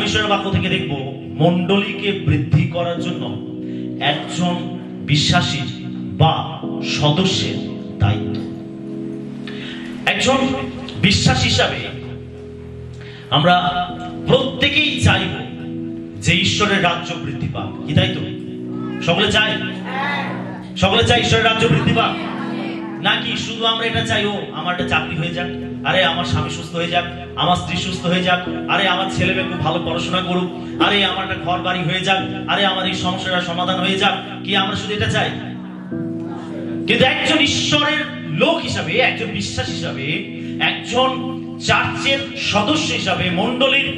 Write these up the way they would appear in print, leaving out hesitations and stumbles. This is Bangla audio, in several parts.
ঈশ্বরের বাক্য থেকে দেখব মণ্ডলীকে বৃদ্ধি করার জন্য একজন বিশ্বাসী বা সদস্যের দায়িত্ব। একজন বিশ্বাস হিসাবে আমরা প্রত্যেকেই চাইব যে ঈশ্বরের রাজ্য বৃদ্ধি পাক, কি তাই তো? সকলে চাই, সকলে চাই ঈশ্বরের রাজ্য বৃদ্ধি পাক। নাকি শুধু আমরা এটা চাই, ও আমার একটা চাকরি হয়ে যাক, আরে আমার স্বামী সুস্থ হয়ে যাক, আমার স্ত্রী সুস্থ হয়ে যাক, আরে আমার ছেলে মেয়ে খুব ভালো পড়াশোনা করুক, আরে আমার একটা ঘর বাড়ি হয়ে যাক, আরে আমার এই সমস্যাটা সমাধান হয়ে যাক, কি আমরা শুধু এটা চাই? কিন্তু একজন ঈশ্বরের লোক হিসাবে, একজন বিশ্বাস হিসাবে, একজন চার্চের সদস্য হিসাবে, মণ্ডলীর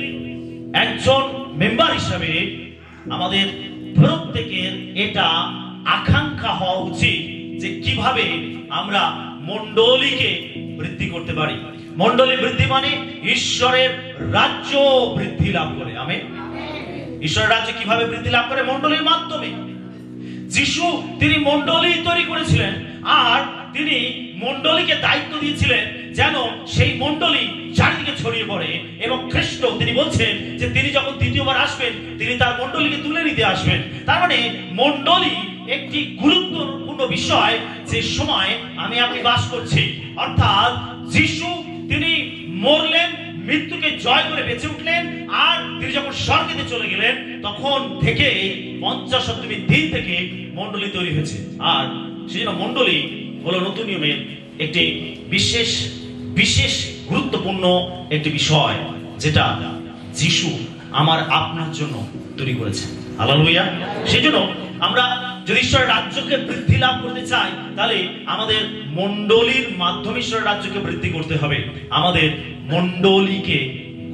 একজন মেম্বার হিসাবে আমাদের প্রত্যেকের এটা আকাঙ্ক্ষা হওয়া উচিত যে কিভাবে আমরা মণ্ডলীকে বৃদ্ধি করতে পারি। মণ্ডলী বৃদ্ধি মানে ঈশ্বরের রাজ্য বৃদ্ধি লাভ করে। আমেন। ঈশ্বরের রাজ্য কিভাবে বৃদ্ধি লাভ করে? মণ্ডলীর মাধ্যমে। যিশু তিনি মণ্ডলী তৈরি করেছিলেন, আর তিনি মণ্ডলীকে দায়িত্ব দিয়েছিলেন যেন সেই মণ্ডলী চারিদিকে ছড়িয়ে পড়ে। এবং খ্রিস্ট তিনি বলছেন যে তিনি যখন দ্বিতীয়বার আসবেন তিনি তার মণ্ডলীকে তুলে নিতে আসবেন। তার মানে মণ্ডলী একটি গুরুত্বপূর্ণ বিষয় যে সময় আমি আপনি বাস করছি। অর্থাৎ যিশু তিনি মরলেন, মৃত্যুকে জয় করে বেঁচে উঠলেন, আর তিনি যখন স্বর্গেতে চলে গেলেন তখন থেকে 50 সপ্তমীর দিন থেকে মণ্ডলী তৈরি হয়েছে। আর সেই জন্য মণ্ডলী হলো নতুন নিয়মের একটি বিশেষ বিশেষ গুরুত্বপূর্ণ একটি বিষয়, যেটা যিশু আমার আপনার জন্য তৈরি করেছেন। হালেলুয়া। সেই জন্য আমরা যদি ঈশ্বরের রাজ্যকে বৃদ্ধি লাভ করতে চাই, তাহলে আমাদের মণ্ডলীর মাধ্যমে ঈশ্বরের রাজ্যকে বৃদ্ধি করতে হবে, আমাদের মণ্ডলীকে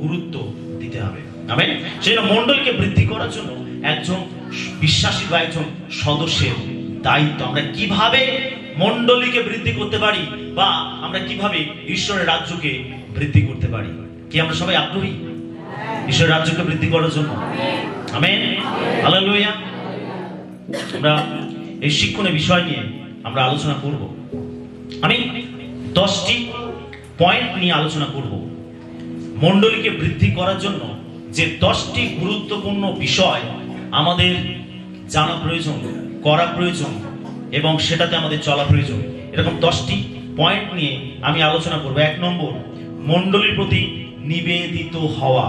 গুরুত্ব দিতে হবে। আমেন। সেই জন্য মণ্ডলীকে বৃদ্ধি করার জন্য একজন বিশ্বাসী বা একজন সদস্যের দায়িত্ব। আমরা কিভাবে মণ্ডলীকে বৃদ্ধি করতে পারি বা আমরা কিভাবে ঈশ্বরের রাজ্যকে বৃদ্ধি করতে পারি? কি আমরা সবাই আগ্রহী ঈশ্বরের রাজ্যকে বৃদ্ধি করার জন্য? আমেন। হালেলুয়া। আমরা এই শিক্ষণীয় বিষয় নিয়ে আমরা আলোচনা করব। আমি 10টি পয়েন্ট নিয়ে আলোচনা করব। মণ্ডলীকে বৃদ্ধি করার জন্য যে 10টি গুরুত্বপূর্ণ বিষয় আমাদের জানা প্রয়োজন, করা প্রয়োজন এবং সেটাতে আমাদের চলা প্রয়োজন, এরকম 10টি পয়েন্ট নিয়ে আমি আলোচনা করব। 1 নম্বর, মণ্ডলীর প্রতি নিবেদিত হওয়া।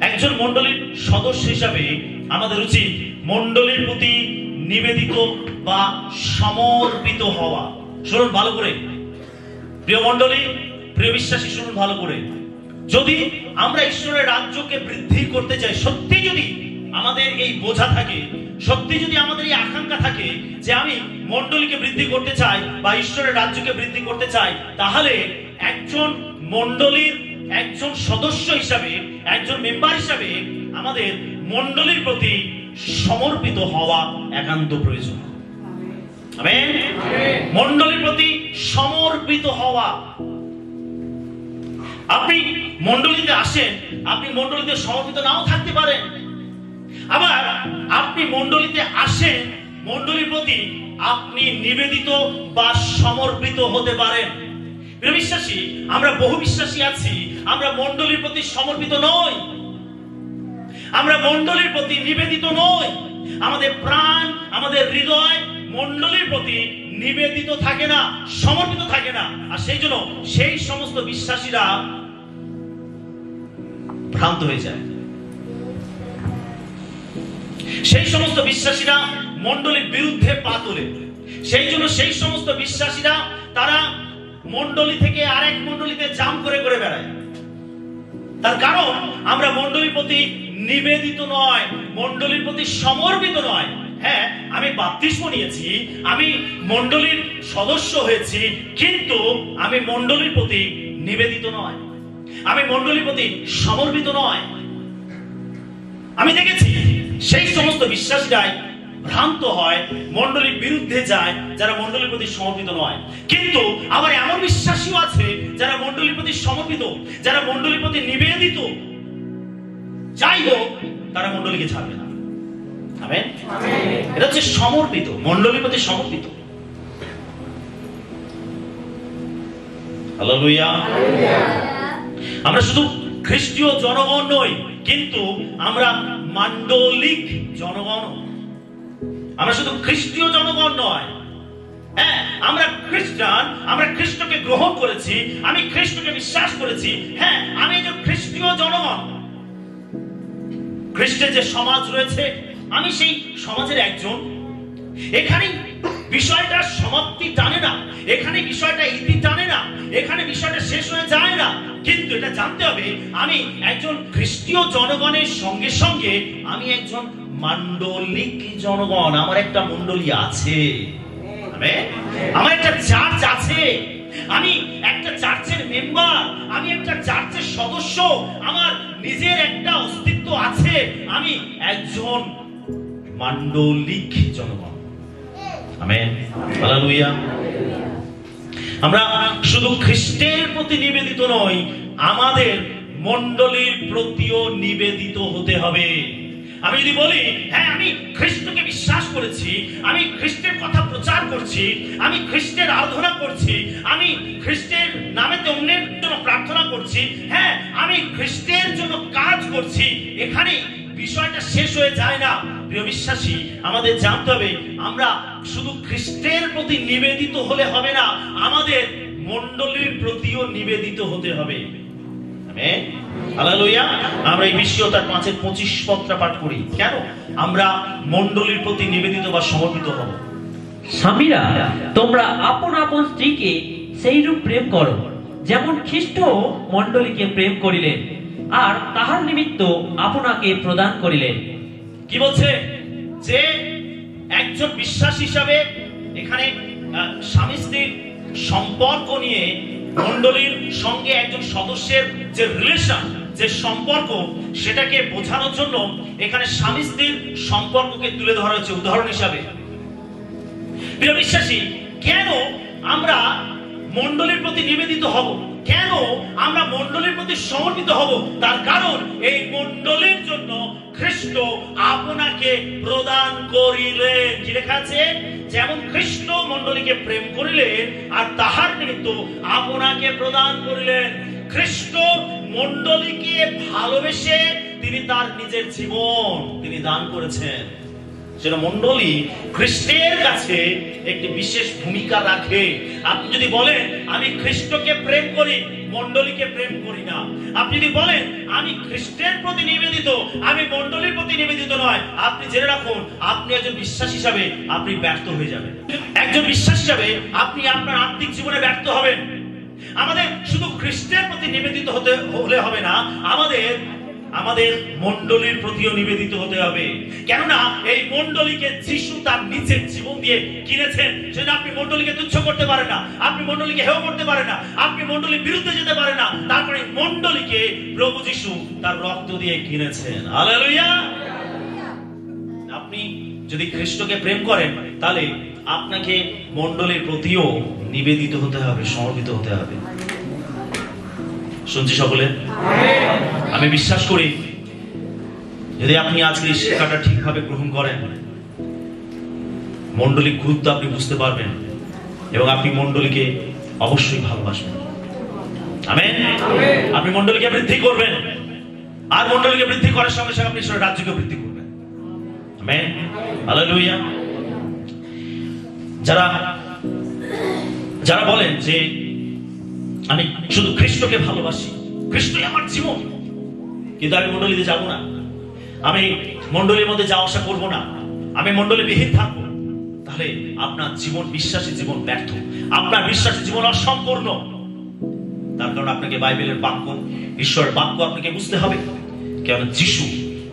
একজন মণ্ডলীর সদস্য হিসাবে আমাদের উচিত মণ্ডলীর প্রতি নিবেদিত বা সমর্পিত হওয়া। শুনুন ভালো করে প্রিয় মণ্ডলী, প্রিয় বিশ্বাসী, শুনুন ভালো করে। যদি আমরা ঈশ্বরের রাজ্যকে বৃদ্ধি করতে চাই, সত্যি যদি আমাদের এই বোঝা থাকে, সত্যি যদি আমাদের এই আকাঙ্ক্ষা থাকে যে আমি মণ্ডলীকে বৃদ্ধি করতে চাই বা ঈশ্বরের রাজ্যকে বৃদ্ধি করতে চাই, তাহলে একজন মণ্ডলীর একজন সদস্য হিসাবে, একজন মেম্বার হিসাবে আমাদের মণ্ডলীর প্রতি সমর্পিত হওয়া একান্ত প্রয়োজন। আমেন। মণ্ডলীর প্রতি সমর্পিত হওয়া। আপনি মণ্ডলীতে আসেন, আপনি মণ্ডলীতে সমর্পিত নাও থাকতে পারেন, আবার আপনি মণ্ডলীতে আসেন, মণ্ডলীর প্রতি আপনি নিবেদিত বা সমর্পিত হতে পারেন। প্রিয় বিশ্বাসী, আমরা বহু বিশ্বাসী আছি, আমরা মণ্ডলীর প্রতি সমর্পিত নই, আমরা মণ্ডলীর প্রতি নিবেদিত নই, আমাদের প্রাণ, আমাদের হৃদয় মণ্ডলীর প্রতি নিবেদিত থাকে না, সমর্পিত থাকে না। আর সেই জন্য সেই সমস্ত বিশ্বাসীরা ভ্রান্ত হয়ে যায়। সেই সমস্ত বিশ্বাসীরা মণ্ডলীর বিরুদ্ধে পা তোলে। সেই জন্য সেই সমস্ত বিশ্বাসীরা তারা মণ্ডলী থেকে আরেক মণ্ডলীতে জাম করে করে বেড়ায়। তার কারণ আমরা মণ্ডলীর প্রতি নিবেদিত নয়, মণ্ডলীর প্রতি সমর্পিত নয়। হ্যাঁ, আমি বাপ্তিস্ম নিয়েছি, আমি মণ্ডলীর সদস্য হয়েছি, কিন্তু আমি মণ্ডলীর প্রতি নিবেদিত নয়, আমি মণ্ডলীর প্রতি সমর্পিত নয়। আমি দেখেছি সেই সমস্ত বিশ্বাসীরাই ভ্রান্ত হয়, মণ্ডলীর বিরুদ্ধে যায়, যারা মণ্ডলীর প্রতি সমর্পিত নয়। কিন্তু আবার এমন বিশ্বাসীও আছে যারা মণ্ডলীর প্রতি সমর্পিত, যারা মণ্ডলীর প্রতি নিবেদিত, যাই হোক তারা মণ্ডলীকে ছাড়বে না। আমেন। এটা হচ্ছে সমর্পিত, মণ্ডলীর প্রতি সমর্পিত। হালেলুয়া। আমরা শুধু খ্রিস্টীয় জনগণ নই, কিন্তু আমরা মান্ডলিক জনগণ। আমরা শুধু খ্রিস্টীয় জনগণ নয়, হ্যাঁ আমরা খ্রিস্টান, আমরা খ্রিস্টকে গ্রহণ করেছি, আমি খ্রিস্টকে বিশ্বাস করেছি, হ্যাঁ আমি একজন খ্রিস্টীয় জনগণ। খ্রিস্টের যে সমাজ রয়েছে আমি সেই সমাজের একজন। এখানে বিষয়টা সমাপ্তি টানে না, এখানে বিষয়টা ইতি টানে না, এখানে বিষয়টা শেষ হয়ে যায় না। কিন্তু এটা জানতে হবে আমি একজন খ্রিস্টীয় জনগণের সঙ্গে সঙ্গে আমি একজন মান্ডলিক জনগণ। আমার একটা মণ্ডলী আছে, আমার একটা চার্চ আছে, আমি একটা চার্চের মেম্বার, আমি একটা চার্চের সদস্য, আমার নিজের একটা অস্তিত্ব আছে, আমি একজন মান্ডলিক জনগণ। Amen, hallelujah. আমরা শুধু খ্রিস্টের প্রতি নিবেদিত নই, আমাদের মণ্ডলীর প্রতিও নিবেদিত হতে হবে। আমি যদি বলি হ্যাঁ আমি খ্রিস্টকে বিশ্বাস করেছি, আমি খ্রিস্টের কথা প্রচার করছি, আমি খ্রিস্টের আরাধনা করছি, আমি খ্রিস্টের নামে অন্যের জন্য প্রার্থনা করছি, হ্যাঁ আমি খ্রিস্টের জন্য কাজ করছি, এখানে বিষয়টা শেষ হয়ে যায় না। প্রিয় বিশ্বাসী, আমাদের জানতে হবে আমরা শুধু খ্রিস্টের প্রতি নিবেদিত হলে হবে না, আমাদের মণ্ডলীর প্রতিও নিবেদিত হতে হবে। Amen, hallelujah. আমরা এই বিশ্বতার 5:25 পদটা পাঠ করি। কেন আমরা মণ্ডলীর প্রতি নিবেদিত বা সমর্পিত হব? স্বামীরা তোমরা আপন আপন স্ত্রীকে সেইরূপ প্রেম করো, যেমন খ্রিস্ট মণ্ডলীকে প্রেম করিলেন আর তাহার নিমিত্ত আপনাকে প্রদান করিলেন। কি বলছে? যে একজন বিশ্বাস হিসাবে এখানে স্বামী স্ত্রীর সম্পর্ক নিয়ে মণ্ডলীর সঙ্গে একজন সদস্যের যে রিলেশন, যে সম্পর্ক, সেটাকে বোঝানোর জন্য এখানে স্বামী স্ত্রীর সম্পর্ককে তুলে ধরা হচ্ছে উদাহরণ হিসাবে। প্রিয় বিশ্বাসী, কেন আমরা মণ্ডলীর প্রতি নিবেদিত হব? কেন আমরা মণ্ডলীর প্রতি সমর্পিত হব? তার কারণ এই মণ্ডলীর জন্য খ্রিস্ট আপনাকে প্রদান করিলেন। কি লেখা আছে? যেমন খ্রিস্ট মণ্ডলীকে প্রেম করিলেন আর তাহার নিমিত্ত আপনাকে প্রদান করিলেন। খ্রিস্ট মণ্ডলীকে ভালোবেসে তিনি তার নিজের জীবন তিনি দান করেছেন। সেটা মণ্ডলী খ্রিস্টের কাছে একটি বিশেষ ভূমিকা রাখে। আপনি যদি বলেন আমি খ্রিস্টকে প্রেম করি, মণ্ডলীকে প্রেম করি না, আপনি যদি বলেন আমি খ্রিস্টের প্রতি নিবেদিত, আমি মণ্ডলীর প্রতি নিবেদিত নয়, আপনি জেনে রাখুন আপনি একজন বিশ্বাস হিসাবে আপনি ব্যর্থ হয়ে যাবেন। একজন বিশ্বাস হিসাবে আপনি আপনার আত্মিক জীবনে ব্যর্থ হবেন। আমাদের শুধু খ্রিস্টের প্রতি নিবেদিত হলে হবে না, আমাদের মণ্ডলীর প্রতিও নিবেদিত হতে হবে। কেননা এই মণ্ডলীকে যিশু তার নিজের জীবন দিয়ে কিনেছেন। সেটা আপনি মণ্ডলীকে তুচ্ছ করতে পারেন না, আপনি মণ্ডলীকে হেয় করতে পারেন না, আপনি মণ্ডলীর বিরুদ্ধে যেতে পারেন না। তারপরে মণ্ডলীকে প্রভু যিশু তার রক্ত দিয়ে কিনেছেন। হালেলুয়া। আপনি যদি খ্রিস্টকে প্রেম করেন তাহলে আপনাকে মণ্ডলীর প্রতিও নিবেদিত হতে হবে, সমর্পিত হতে হবে। শুনছি সকলে? আমি বিশ্বাস করি যদি আপনি আজকে এই শিক্ষাটা ঠিকভাবে গ্রহণ করেন, মণ্ডলীর গুরুত্ব আপনি বুঝতে পারবেন এবং আপনি মণ্ডলীকে অবশ্যই ভালোবাসবেন। আমেন। আপনি মণ্ডলীকে বৃদ্ধি করবেন আর মণ্ডলীকে বৃদ্ধি করার সঙ্গে সঙ্গে আপনি ঈশ্বরের রাজ্যকে বৃদ্ধি করবেন। Amen, hallelujah. যারা বলেন যে আমি শুধু খ্রিস্টকে ভালোবাসি, খ্রিস্টই আমার জীবন, কিন্তু আমি মণ্ডলীতে যাব না, আমি মণ্ডলীর মধ্যে যাওয়া আসা করবো না, আমি মণ্ডলী বিহীন থাকবো, তাহলে আপনার জীবন, বিশ্বাসী জীবন ব্যর্থ, আপনার বিশ্বাসী জীবন অসম্পূর্ণ। তার কারণ আপনাকে বাইবেলের বাক্য, ঈশ্বরের বাক্য আপনাকে বুঝতে হবে। কেন যিশু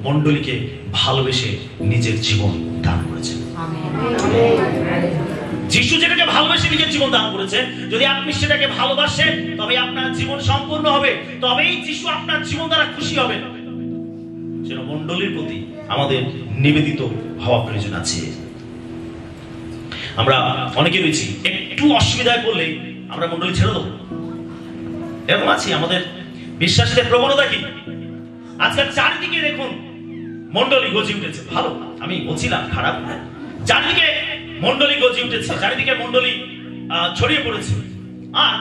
মণ্ডলীকে ভালোবেসে নিজের জীবন দান করেছেন। যিশু যেটাকে ভালোবেসে নিজের জীবন দান করেছে, যদি আপনি সেটাকে ভালোবাসেন তবে আপনার জীবন সম্পূর্ণ হবে, তবেই যিশু আপনার জীবন দ্বারা খুশি হবে। সেটা মণ্ডলীর প্রতি আমাদের নিবেদিত হওয়া প্রয়োজন আছে। আমরা অনেকে রয়েছি একটু অসুবিধায় পড়লে আমরা মণ্ডলী ছেড়ে দেবো, এরকম আছি। আমাদের বিশ্বাসের প্রবণতা কি? আজকাল চারিদিকে দেখুন মণ্ডলী গজিয়ে উঠেছে। ভালো, আমি বলছিলাম খারাপ, চারিদিকে মণ্ডলী গজিয়ে উঠেছে, চারিদিকে মণ্ডলী ছড়িয়ে পড়েছে। আর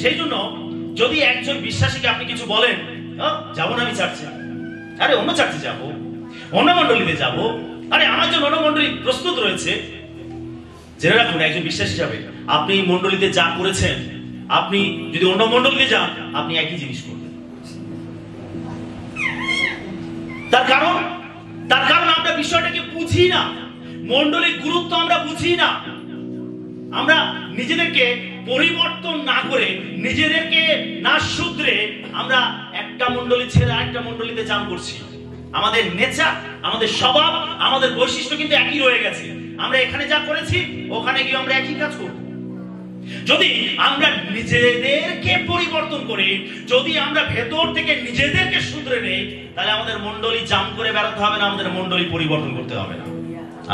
সেই জন্য যদি একজন বিশ্বাসীকে আপনি কিছু বলেন, যাবো না আমি চার্চে, আরে অন্য চার্চে যাব, অন্য মন্ডলীতে যাব, আরে আমার জন্য অন্য মন্ডলী প্রস্তুত রয়েছে। জেনে রাখুন, একজন বিশ্বাস হিসাবে আপনি মন্ডলীতে যা করেছেন, আপনি যদি অন্য মন্ডলীতে যান, আপনি একই জিনিস করবেন। তার কারণ আমরা বিষয়টাকে বুঝি না, মন্ডলীর গুরুত্ব আমরা বুঝি না। আমরা নিজেদেরকে পরিবর্তন না করে, নিজেদেরকে না শুধরে আমরা একটা মন্ডলী ছেড়ে আরেকটা মন্ডলীতে জাম করছি। আমাদের নেচার, আমাদের স্বভাব, আমাদের বৈশিষ্ট্য কিন্তু একই রয়ে গেছে। আমরা এখানে যা করেছি ওখানে গিয়ে আমরা একই কাজ করব। যদি আমরা নিজেদেরকে পরিবর্তন করি, যদি আমরা ভেতর থেকে নিজেদেরকে শুধরে নেই, তাহলে আমাদের মন্ডলী জাম করে বেড়াতে হবে না, আমাদের মন্ডলী পরিবর্তন করতে হবে না।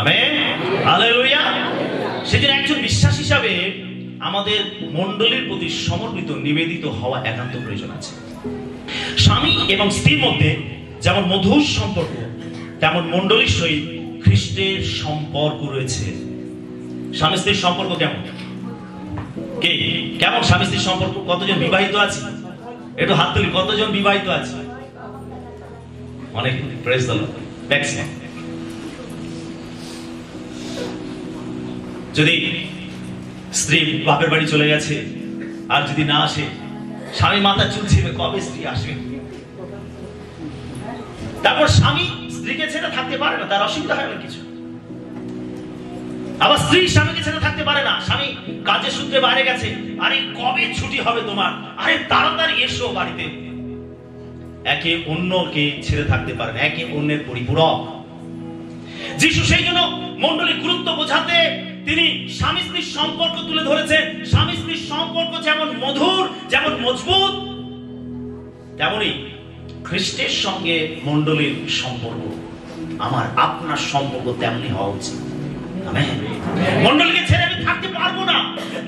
Amen, hallelujah. সেজন্য একজন বিশ্বাস হিসাবে আমাদের মন্ডলীর প্রতি সমর্পিত, নিবেদিত হওয়া একান্ত প্রয়োজন আছে। স্বামী এবং স্ত্রীর মধ্যে যেমন মধুর সম্পর্ক, তেমন মন্ডলীর সহিত খ্রিস্টের সম্পর্ক রয়েছে। স্বামী স্ত্রীর সম্পর্ক কেমন? কেমন স্বামী স্ত্রীর সম্পর্ক? কতজন বিবাহিত আছে? একটু হাত তুলি, কতজন বিবাহিত আছে? অনেক, প্রেজ দ্য লর্ড। ম্যাক্সিমাম। যদি স্ত্রী বাপের বাড়ি চলে গেছে আর যদি না আসে, স্বামী মাথা চুলছিবে কবে স্ত্রী আসবে। তারপর স্বামী স্ত্রীকে ছেড়ে থাকতে পারে না, তার অসুবিধা হয় না কিছু। আবার স্ত্রী স্বামীকে ছেড়ে থাকতে পারে না, স্বামী কাজের সূত্রে বাইরে গেছে, আরে কবে ছুটি হবে তোমার, আরে তাড়াতাড়ি এসো বাড়িতে। একে অন্যকে ছেড়ে থাকতে পারে না, একে অন্যের পরিপূরক। যিশু সেই জন্য মণ্ডলীর গুরুত্ব বোঝাতে তিনি স্বামী স্ত্রীর সম্পর্ক তুলে ধরেছেন। স্বামী স্ত্রীর সম্পর্ক যেমন মধুর, যেমন মজবুত, তেমনি খ্রিস্টের সঙ্গে মণ্ডলীর সম্পর্ক, আমার আপনার সম্পর্ক তেমনি হওয়া উচিত। আমেন। মণ্ডলীকে ছেড়ে আমি থাকতে পারবো না,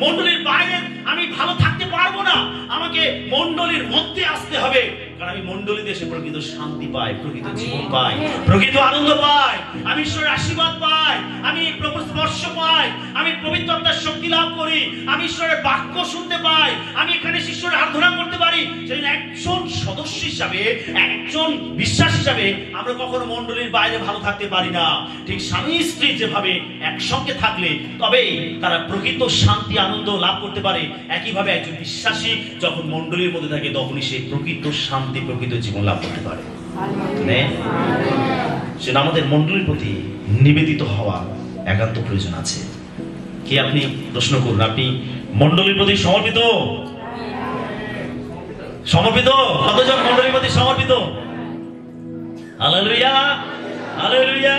মণ্ডলীর বাইরে আমি ভালো থাকতে পারবো না, আমাকে মণ্ডলীর মধ্যে আসতে হবে। কারণ আমি মণ্ডলীতে এসে প্রকৃত শান্তি পাই, প্রকৃত জীবন পাই, প্রকৃত আনন্দ পাই, আমি ঈশ্বরের আশীর্বাদ পাই, আমি প্রভুর স্পর্শ পাই, আমি পবিত্র আত্মার শক্তি লাভ করি, আমি ঈশ্বরের বাক্য শুনতে পাই, আমি এখানে ঈশ্বরের আরাধনা করতে পারি। সেজন্য একজন সদস্য হিসাবে, একজন বিশ্বাস হিসাবে আমরা কখনো মণ্ডলীর বাইরে ভালো থাকতে পারি না। ঠিক স্বামী স্ত্রী যেভাবে একসঙ্গে থাকলে তবে তারা প্রকৃত শান্তি আনন্দ লাভ করতে পারে, একইভাবে একজন বিশ্বাসী যখন মণ্ডলীর মধ্যে থাকে তখনই সে প্রকৃত শান্তি, প্রকৃত জীবন লাভ করতে পারে। সেটা আমাদের মণ্ডলীর প্রতি নিবেদিত হওয়া একান্ত প্রয়োজন আছে। কি আপনি প্রশ্ন করুন, আপনি মণ্ডলীর প্রতি সমর্পিত? সমর্পিত? কতজন মণ্ডলীর প্রতি সমর্পিত? Hallelujah, hallelujah.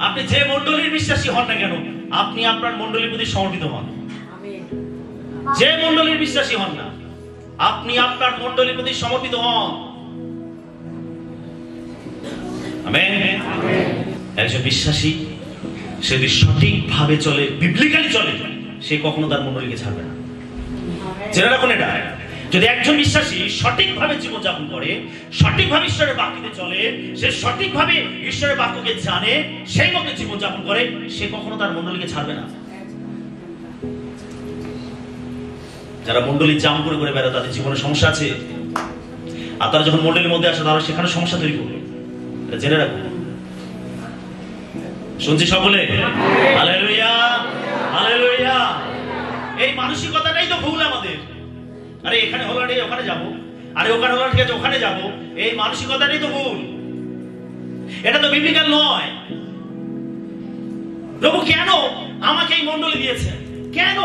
আপনি যে মণ্ডলীর বিশ্বাসী হন না কেন, আপনি আপনার মণ্ডলীর প্রতি সমর্পিত হন। যে মণ্ডলীর বিশ্বাসী হন না, আপনি আপনার মণ্ডলীর প্রতি সমর্পিত হন। আমেন। একজন বিশ্বাসী সে যদি সঠিকভাবে চলে, বিবলিক্যালি চলে, সে কখনো তার মণ্ডলীকে ছাড়বে না। জেনে রাখুন এটা, যদি একজন বিশ্বাসী সঠিকভাবে জীবনযাপন করে, সঠিকভাবে ঈশ্বরের বাক্যতে চলে, সে সঠিকভাবে ঈশ্বরের বাক্যকে জানে, সেই মতো জীবনযাপন করে, সে কখনো তার মণ্ডলীকে ছাড়বে না। যারা মণ্ডলী জাম করে করে বেড়ায় তাদের জীবনে সমস্যা আছে, আর তারা যখন মণ্ডলীর মধ্যে আসে তারা সেখানে সমস্যা তৈরি করবে। এটা জেনে রাখুন। শুনছি সকলে? Hallelujah, hallelujah. এই মানসিকতাটাই তো ভুল আমাদের। আরে এখানে হলো না ওখানে যাবো, আরে ওখানে হলো ঠিক আছে ওখানে যাবো, এই মানসিকতাটাই তো ভুল। এটা তো বিবলিক্যাল নয়। প্রভু কেন আমাকে এই মণ্ডলী দিয়েছেন? কেন?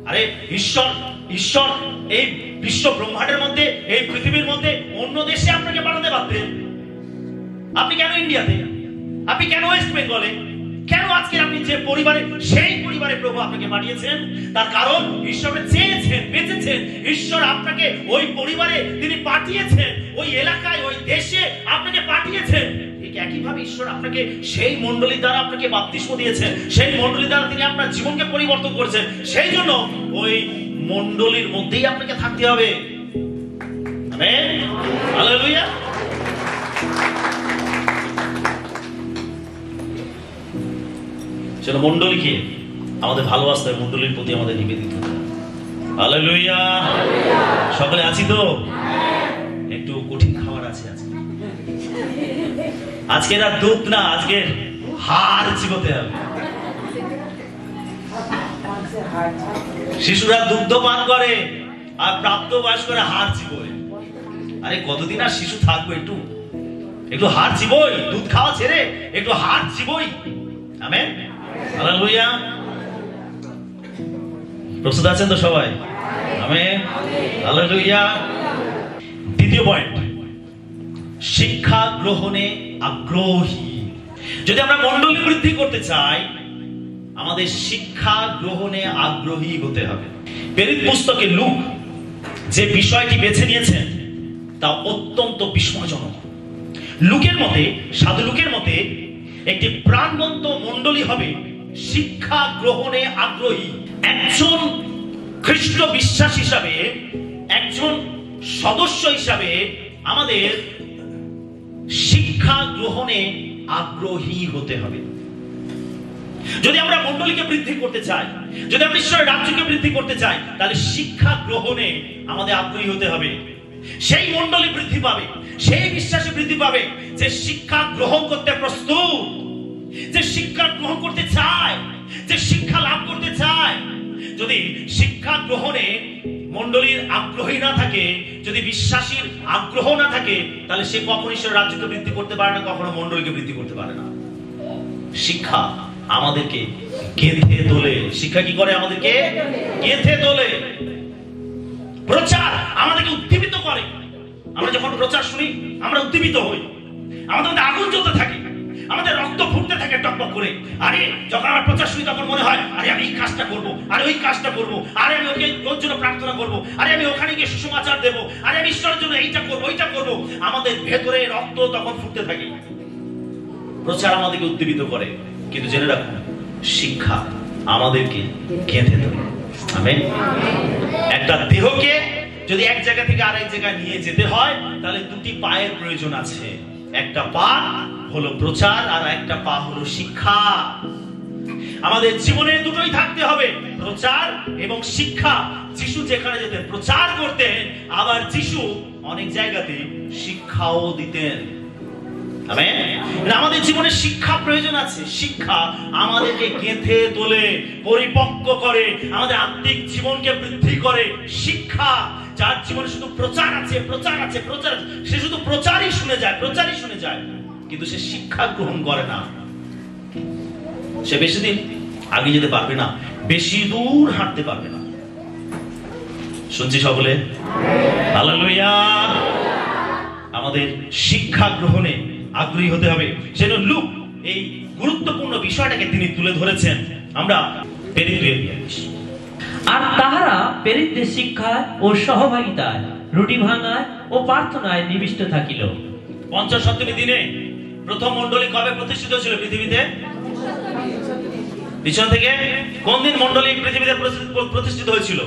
আরে ঈশ্বর এই বিশ্ব ব্রহ্মাণ্ডের মধ্যে, এই পৃথিবীর মধ্যে অন্য দেশে আপনাকে পাঠাতে পারতেন। আপনি কেন ইন্ডিয়াতে? আপনি কেন ওয়েস্ট বেঙ্গলে? কেন আজকে আপনি যে পরিবারে, সেই পরিবারে প্রভু আপনাকে পাঠিয়েছেন? তার কারণ ঈশ্বর চেয়েছেন, বেঁচেছেন, ঈশ্বর আপনাকে ওই পরিবারে তিনি পাঠিয়েছেন, ওই এলাকায়, ওই দেশে আপনাকে পাঠিয়েছেন। ঠিক একইভাবে ঈশ্বর আপনাকে সেই মণ্ডলী দ্বারা আপনাকে বাপ্তিস্ম দিয়েছেন, সেই মণ্ডলী দ্বারা তিনি আপনার জীবনকে পরিবর্তন করেছেন। সেই জন্য ওই মণ্ডলীর মধ্যেই আপনাকে থাকতে হবে। Amen, hallelujah. চলো মণ্ডলীকে আমাদের ভালোবাসতে হবে, মণ্ডলীর প্রতি আমাদের নিবেদিত হতে হবে। হালেলুয়া। সকলে আছি তো? একটু কঠিন খাবার আছে। আছে আজকে আর দুধ না, আজকে হাড় চিবোতে হবে। শিশুরা দুগ্ধ পান করে আর প্রাপ্তবয়স্করা হাড় চিবোয়। আরে কতদিন আর শিশু থাকবে? একটু হাড় চিবোই, দুধ খাওয়া ছেড়ে একটু হাড় চিবোই। Amen, hallelujah. প্রস্তুত আছেন তো সবাই? Amen, hallelujah. দ্বিতীয় পয়েন্ট, শিক্ষা গ্রহণে আগ্রহী। যদি আমরা মণ্ডলী বৃদ্ধি করতে চাই, আমাদের শিক্ষা গ্রহণে আগ্রহী হতে হবে। প্রেরিত পুস্তকে লুক যে বিষয়টি বেছে নিয়েছেন তা অত্যন্ত বিস্ময়জনক। লুকের মতে, সাধু লুকের মতে, একটি প্রাণবন্ত মণ্ডলী হবে শিক্ষা গ্রহণে আগ্রহী। একজন খ্রিস্ট বিশ্বাস হিসাবে, একজন সদস্য হিসাবে আমাদের শিক্ষা গ্রহণে আগ্রহী হতে হবে। যদি আমরা মণ্ডলীকে বৃদ্ধি করতে চাই, যদি আমরা ঈশ্বরের রাজ্যকে বৃদ্ধি করতে চাই, তাহলে শিক্ষা গ্রহণে আমাদের আগ্রহী হতে হবে। সেই মণ্ডলী বৃদ্ধি পাবে, সেই বিশ্বাসী বৃদ্ধি পাবে যে শিক্ষা গ্রহণ করতে প্রস্তুত, যে শিক্ষা গ্রহণ করতে চায়, যে শিক্ষা লাভ করতে চায়। যদি শিক্ষা গ্রহণে মণ্ডলীর আগ্রহী না থাকে, যদি বিশ্বাসীর আগ্রহ না থাকে, তাহলে সে কখনো ঈশ্বরের রাজ্যকে বৃদ্ধি করতে পারে না, কখনো মণ্ডলীকে বৃদ্ধি করতে পারে না। শিক্ষা আমাদেরকে গেঁথে তোলে। শিক্ষা কি করে? আমাদেরকে গেঁথে তোলে। প্রচার আমাদেরকে উদ্দীপিত করে। আমরা যখন প্রচার শুনি আমরা উদ্দীপিত হই, আমাদের মধ্যে আগুন জ্বলতে থাকে, আমাদের রক্ত ফুটতে থাকে টকবক করে। আরে যখন আমরা প্রচার শুনি তখন মনে হয় আরে আমি এই কাজটা করবো, আরে ওই কাজটা করবো, আরে আমি ওর জন্য প্রার্থনা করবো, আরে আমি ওখানে গিয়ে সুসমাচার দেবো, আরে আমি ঈশ্বরের জন্য এইটা করবো, ওইটা করবো। আমাদের ভেতরে রক্ত তখন ফুটতে থাকে। প্রচার আমাদেরকে উদ্দীপিত করে, কিন্তু জেনে রাখুন শিক্ষা আমাদেরকে গেঁথে তোলে। আমেন। একটা দেহকে যদি এক জায়গা থেকে আরেক জায়গায় নিয়ে যেতে হয়, তাহলে দুটি পায়ের প্রয়োজন আছে। একটা পা হলো প্রচার, আর একটা পা হলো শিক্ষা। আমাদের জীবনে দুটোই থাকতে হবে, প্রচার এবং শিক্ষা। যিশু যেখানে যেতেন প্রচার করতেন, আবার যিশু অনেক জায়গাতে শিক্ষাও দিতেন। আমাদের জীবনে শিক্ষা প্রয়োজন আছে। শিক্ষা আমাদেরকে গেঁথে তোলে, পরিপক্ক করে, আমাদের আত্মিক জীবনকে বৃদ্ধি করে। শিক্ষা, যার জীবনে শুধু প্রচার আছে, প্রচার আছে, প্রচার, সে শুধু প্রচারই শুনে যায়, প্রচারই শুনে যায়, কিন্তু সে শিক্ষা গ্রহণ করে না। সে বেশি দিন আগে যেতে পারবে না, বেশি দূর হাঁটতে পারবে না। শুনছি সকলে? হালেলুয়া। আমাদের শিক্ষা গ্রহণে আগ্রহী হতে হবে। সেজন্য লুক এই গুরুত্বপূর্ণ বিষয়টাকে তিনি তুলে ধরেছেন। আমরা প্রেরিত আর তাহারা প্রেরিতদের শিক্ষায় ও সহভাগিতায়, রুটি ভাঙায় ও প্রার্থনায় নিবিষ্ট থাকিল। পঞ্চসপ্তমী দিনে প্রথম মণ্ডলী কবে প্রতিষ্ঠিত ছিল পৃথিবীতে? পিছন থেকে কোন দিন মণ্ডলী পৃথিবীতে প্রতিষ্ঠিত হয়েছিল?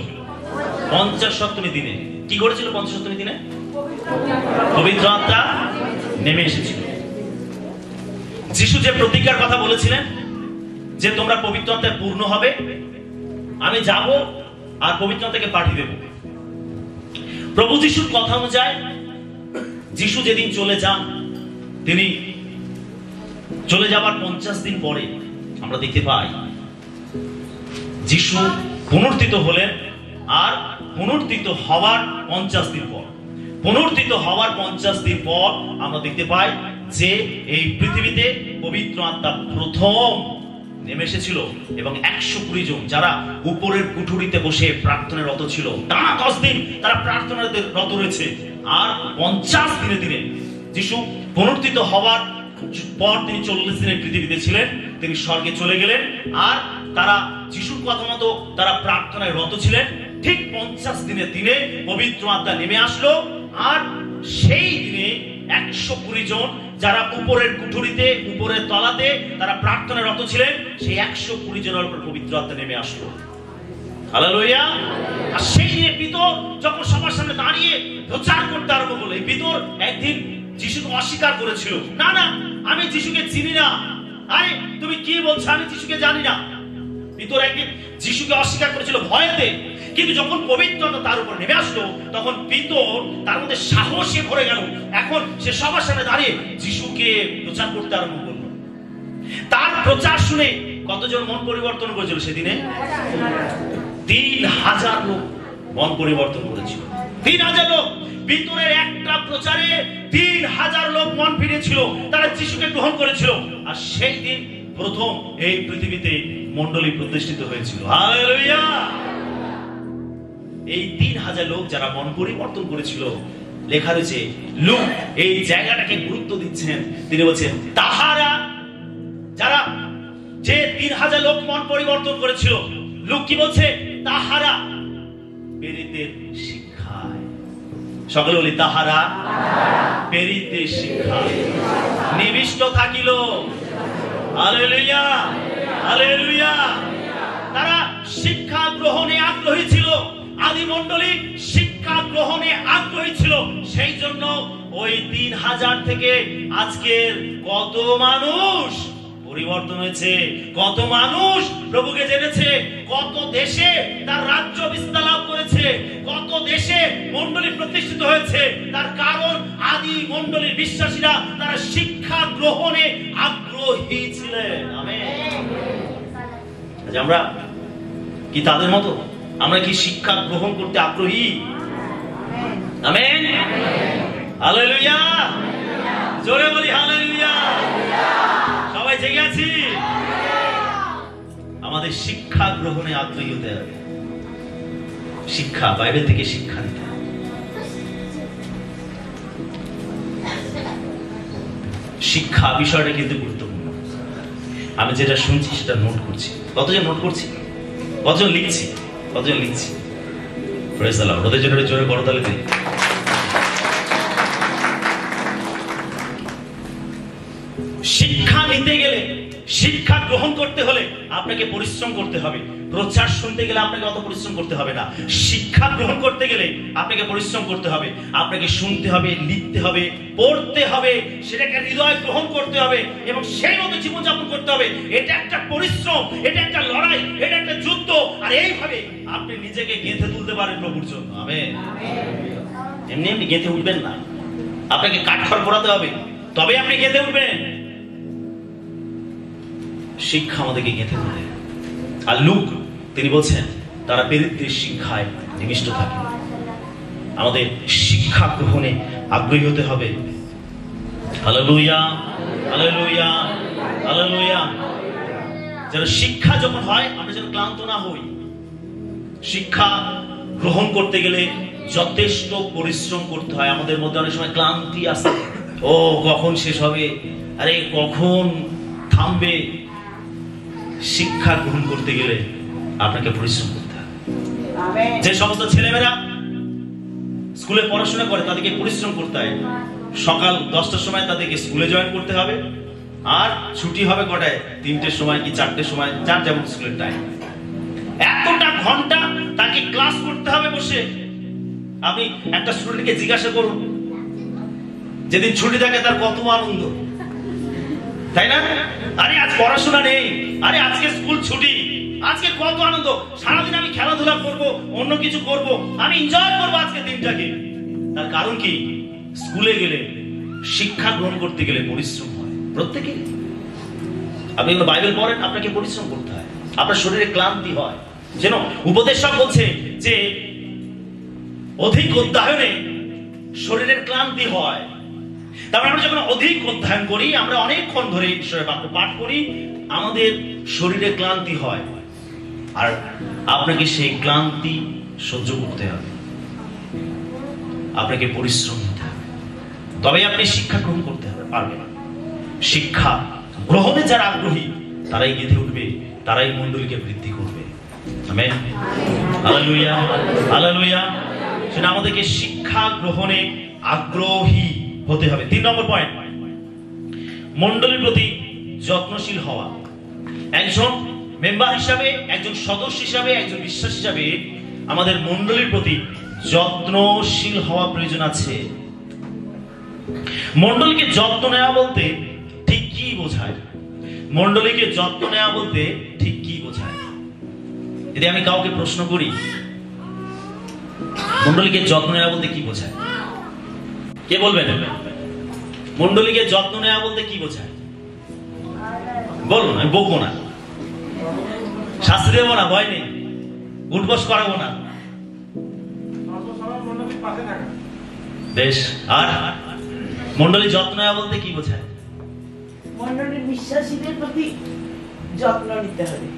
পঞ্চসপ্তমী দিনে। কি করেছিল পঞ্চসপ্তমী দিনে? পবিত্র আত্মা নেমে এসেছিল। যিশু যে প্রতিজ্ঞার কথা বলেছিলেন যে তোমরা পবিত্র আত্মায় পূর্ণ হবে, আমি যাব আর পবিত্র আত্মাকে পাঠিয়ে দেব। প্রভু যিশুর কথা অনুযায়ী যিশু যেদিন চলে যান, তিনি চলে যাবার 50 দিন পরে আমরা দেখতে পাই যিশু পুনরুত্থিত হলেন। আর পুনরুত্থিত হওয়ার 50 দিন পর, পুনরুত্থিত হওয়ার 50 দিন পর আমরা দেখতে পাই যে এই পৃথিবীতে পবিত্র আত্মা প্রথম নেমে এসেছিল এবং 120 জন যারা উপরের কুঠুরিতে বসে প্রার্থনায় রত ছিল, টানা 10 দিন তারা প্রার্থনায় রত রয়েছে। আর 50 দিনে দিনে যিশু পুনরুত্থিত হওয়ার পর তিনি 40 দিনের পৃথিবীতে ছিলেন, তিনি স্বর্গে চলে গেলেন। আর তারা যিশুর কথা মতো তারা প্রার্থনায় রত ছিলেন। ঠিক 50 দিনের দিনে পবিত্র আত্মা নেমে আসলো। আর সেই দিনে 120 জন যারা উপরের কুঠুরিতে, উপরের তলাতে তারা প্রার্থনায় রত ছিলেন, সেই 120 জনের উপর পবিত্র আত্মা নেমে আসলো। হালেলুয়া। আর সেই দিনে পিতর যখন সবার সামনে দাঁড়িয়ে প্রচার করতে আরম্ভ করলো, পিতর একদিন যিশুকে অস্বীকার করেছিল, না না আমি যিশুকে চিনি না। আরে তুমি কি বলছো? আমি যিশুকে জানি না। পিতর একদিন যিশুকে অস্বীকার করেছিল ভয়েতে, কিন্তু যখন পবিত্রতা তার উপর নেমে আসলো তখন পিতর তার মধ্যে সাহসে ভরে গেল। এখন সে সবার সামনে দাঁড়িয়ে যিশুকে প্রচার করতে আরম্ভ করলো। তার প্রচার শুনে কতজন মন পরিবর্তন করেছিল সেদিনে? 3000 লোক মন পরিবর্তন করেছিল। 3000 লোক। ভিতরের একটা প্রচারে 3000 লোক মন ফিরেছিল, তারা যিশুকে গ্রহণ করেছিল। আর সেই দিন প্রথম এই পৃথিবীতে মণ্ডলী প্রতিষ্ঠিত হয়েছিল। হালেলুয়া! এই 3000 লোক যারা মন পরিবর্তন করেছিল, লেখা রয়েছে লূক এই জায়গাটাকে গুরুত্ব দিচ্ছেন। তিনি বলছেন তাহারা, যারা যে 3000 লোক মন পরিবর্তন করেছিল, লূক কি বলছে? তাহারা প্রেরিতের শিক্ষায়, সকলে বলি তাহারা প্রেরিতের শিক্ষায় নিবিষ্ট থাকিল। হালেলুয়া! হালেলুয়া! তারা শিক্ষা গ্রহণে আগ্রহী ছিল। আদি মণ্ডলী শিক্ষা গ্রহণে আগ্রহী ছিল। সেই জন্য ওই 3000 থেকে আজকের কত মানুষ পরিবর্তন হয়েছে, কত মানুষ প্রভুকে জেনেছে, কত দেশে তার রাজ্য বিস্তার লাভ করেছে, কত দেশে মণ্ডলী প্রতিষ্ঠিত হয়েছে। তার কারণ আদি মণ্ডলীর বিশ্বাসীরা তারা শিক্ষা গ্রহণে আগ্রহী ছিলেন। আমেন। আমরা কি তাদের মতো? আমরা কি শিক্ষা গ্রহণ করতে আগ্রহী? আমেন। হালেলুয়া! জোরে বলি হালেলুয়া! সবাই জেগে আছি? আমাদের শিক্ষা গ্রহণে আগ্রহী হতে হবে। শিক্ষা, বাইবেল থেকে শিক্ষা নিতে হবে। শিক্ষা বিষয়টা কিন্তু গুরুত্বপূর্ণ। আমি যেটা শুনছি সেটা নোট করছি। কতজন নোট করছি? কতজন লিখছি? কতজন লিখছি? Praise the Lord. ওদের জন্য জোরে করতালি দিই। শিক্ষা নিতে গেলে, শিক্ষা গ্রহণ করতে হলে আপনাকে পরিশ্রম করতে হবে। প্রচার শুনতে গেলে আপনাকে অত পরিশ্রম করতে হবে না। শিক্ষা গ্রহণ করতে গেলে আপনাকে পরিশ্রম করতে হবে। আপনাকে শুনতে হবে, লিখতে হবে, পড়তে হবে, সেটাকে হৃদয় গ্রহণ করতে হবে এবং সেই মতো জীবনযাপন করতে হবে। এটা একটা পরিশ্রম, এটা একটা লড়াই, এটা একটা যুদ্ধ। আর এইভাবে আপনি নিজেকে গেঁথে তুলতে পারেন প্রভুর জন্য। আমেন। এমনি এমনি গেঁথে উঠবেন না, আপনাকে কাঠখড় পোড়াতে হবে, তবে আপনি গেঁথে উঠবেন। শিক্ষা আমাদেরকে গেঁথে তোলে। আর লূক তিনি বলছেন তারা প্রেরিতদের শিক্ষায় নিবিষ্ট থাকে। আমাদের শিক্ষা গ্রহণে আগ্রহী হতে হবে। হালেলুয়া! হালেলুয়া! হালেলুয়া! যেন শিক্ষা যখন হয় আমরা যেন ক্লান্ত না হই। শিক্ষা গ্রহণ করতে গেলে যথেষ্ট পরিশ্রম করতে হয়। আমাদের মধ্যে অনেক সময় ক্লান্তি আসে, ও কখন শেষ হবে, আরে কখন থামবে। শিক্ষা গ্রহণ করতে গেলে আপনাকে পরিশ্রম করতে হবে। যে সমস্ত ছেলেমেয়েরা স্কুলে পড়াশোনা করে তাদেরকে পরিশ্রম করতে হয়। সকাল 10টার সময় তাদেরকে স্কুলে জয়েন করতে হবে, আর ছুটি হবে কটায়? 3টের সময় কি 4টের সময়, যার যেমন স্কুলের টাইম। এতটা ঘন্টা তাকে ক্লাস করতে হবে বসে। আপনি একটা স্টুডেন্টকে জিজ্ঞাসা করুন যেদিন ছুটি থাকে তার কত আনন্দ, তাই না? আরে আজ পড়াশোনা নেই, আরে আজকে স্কুল ছুটি, আজকে কত আনন্দ, সারাদিন আমি খেলাধুলা করব, অন্য কিছু করব, আমি এনজয় করবো আজকে দিনটাকে। তার কারণ কি? স্কুলে গেলে, শিক্ষা গ্রহণ করতে গেলে পরিশ্রম হয় প্রত্যেকে। আপনি বাইবেল পড়েন, আপনাকে পরিশ্রম করতে হয়, আপনার শরীরে ক্লান্তি হয়। যেন উপদেশক বলছে যে অধিক অধ্যয়নে শরীরের ক্লান্তি হয়। তারপর আমরা যখন অধিক অধ্যয়ন করি, আমরা অনেকক্ষণ ধরে ঈশ্বরের বাক্য পাঠ করি, আমাদের শরীরে ক্লান্তি হয়। আর আপনাকে সেই ক্লান্তি সহ্য করতে হবে, আপনাকে পরিশ্রম নিতে হবে, তবে আপনি শিক্ষা গ্রহণ করতে হবে পারবেন। শিক্ষা গ্রহণে যারা আগ্রহী তারাই গেঁথে উঠবে, তারাই মণ্ডলীকে বৃদ্ধি করবে। আমেন। হালেলুয়া! হালেলুয়া! সেটা আমাদেরকে শিক্ষা গ্রহণে আগ্রহী হতে হবে। 3 নম্বর পয়েন্ট, মণ্ডলীর প্রতি যত্নশীল হওয়া। একজন মেম্বার হিসাবে, একজন সদস্য হিসাবে, একজন বিশ্বাস হিসাবে আমাদের মণ্ডলীর প্রতি যত্নশীল হওয়া প্রয়োজন আছে। মণ্ডলীকে যত্ন নেওয়া বলতে ঠিক কি বোঝায়? মণ্ডলীকে যত্ন নেওয়া বলতে ঠিক কি বোঝায়? যদি আমি কাউকে প্রশ্ন করি মণ্ডলীকে যত্ন নেওয়া বলতে কি বোঝায়, কে বলবেন? মণ্ডলীকে যত্ন নেওয়া বলতে কি বোঝায় বলুন, আমি বকবো না, শাস্তি দেবো না, ভয় নেই, উঠবস করাবো না, বেশ। আর মণ্ডলী যত্ন নেওয়া বলতে কি বোঝায়? মণ্ডলীর বিশ্বাসীদের প্রতি যত্ন নিতে হবে।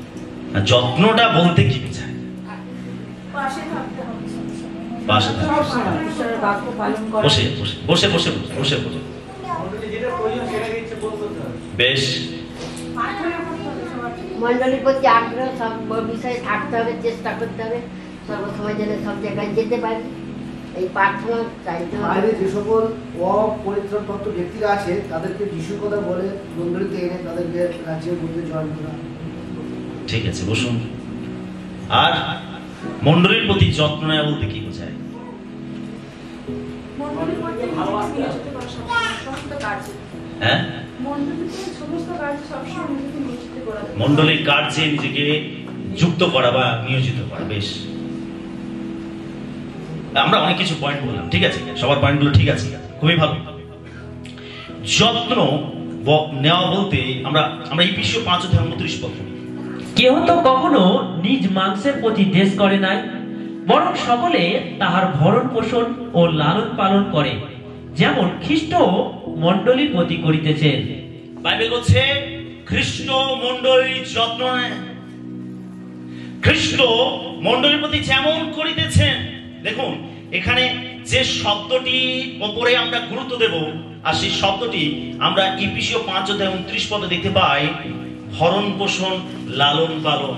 যত্নটা বলতে কি বোঝায়? পাশে থাকতে হবে, পাশে থাকতে হবে। সবসময় ঈশ্বরের বাক্য পালন করা। বসে বসে বসে বসে বসে বেশ। মন্ডলীর প্রতি আগ্রহ, সব বিষয়ে থাকতে হবে, চেষ্টা করতে হবে, সর্বসময় যেন সব জায়গায় যেতে পারি, এই প্রার্থনা চাইতে হবে। বাইরে যে সকল অপরিত্রাণপ্রাপ্ত ব্যক্তিরা আছে তাদেরকে যিশুর কথা বলে মন্ডলীতে এনে তাদেরকে রাজ্যের মধ্যে জয়েন করা। ঠিক আছে, বসুন। আর মণ্ডলীর প্রতি যত্ন নেওয়া বলতে কি বোঝায়? মণ্ডলীর মধ্যে নিয়োজিত করা সমস্ত কাজে। হ্যাঁ, মণ্ডলীর সমস্ত কাজে সবসময় নিজেকে নিয়োজিত করা। মণ্ডলীর কার্যে নিজেকে যুক্ত করা বা নিয়োজিত করা। বেশ, আমরা অনেক কিছু পয়েন্ট বললাম, ঠিক আছে, সবার পয়েন্টগুলো ঠিক আছে, খুবই ভালো। যত্ন নেওয়া বলতে আমরা ইফিসীয় 5:29 কেহ তো কখনো নিজ মাংসের প্রতি দেশ করে নাই, বরং সকলে তাহার ভরণ পোষণ ও লালন পালন করে, যেমন খ্রিস্ট মণ্ডলীর প্রতি করিতেছেন। বাইবেল বলছে খ্রিস্ট মণ্ডলীর যত্ন নেয়। খ্রিস্ট মণ্ডলীর প্রতি যেমন করিতেছেন। দেখুন এখানে যে শব্দটি উপরে আমরা গুরুত্ব দেব, আর সেই শব্দটি আমরা ইফিসীয় 5:29 দেখতে পাই, ভরণ পোষণ লালন পালন।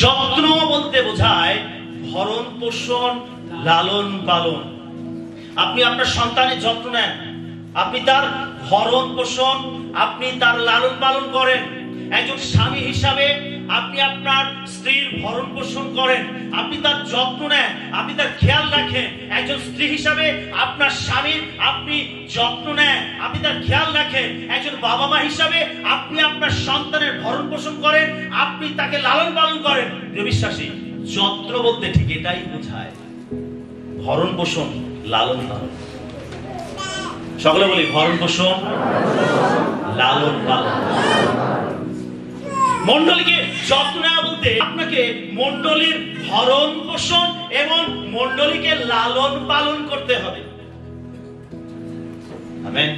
যত্ন বলতে বোঝায় ভরণ পোষণ লালন পালন। আপনি আপনার সন্তানের যত্ন নেন, আপনি তার ভরণ পোষণ, আপনি তার লালন পালন করেন। একজন স্বামী হিসাবে আপনি আপনার স্ত্রীর ভরণ পোষণ করেন, আপনি তার যত্ন নেন, আপনি তার খেয়াল রাখেন। একজন স্ত্রী হিসাবে আপনার স্বামীর আপনি যত্ন নেন, আপনি তার খেয়াল রাখেন। একজন বাবা মা হিসাবে আপনি আপনার সন্তানের ভরণ পোষণ করেন, আপনি তাকে লালন পালন করেন। প্রিয় বিশ্বাসী, যত্ন বলতে ঠিক এটাই বোঝায়, ভরণ পোষণ লালন পালন। সকলে বলি ভরণ পোষণ লালন পালন। মণ্ডলীকে যত্ন নেওয়া বলতে আপনাকে মণ্ডলীর ভরণ পোষণ এবং মণ্ডলীকে লালন পালন করতে হবে। আমেন।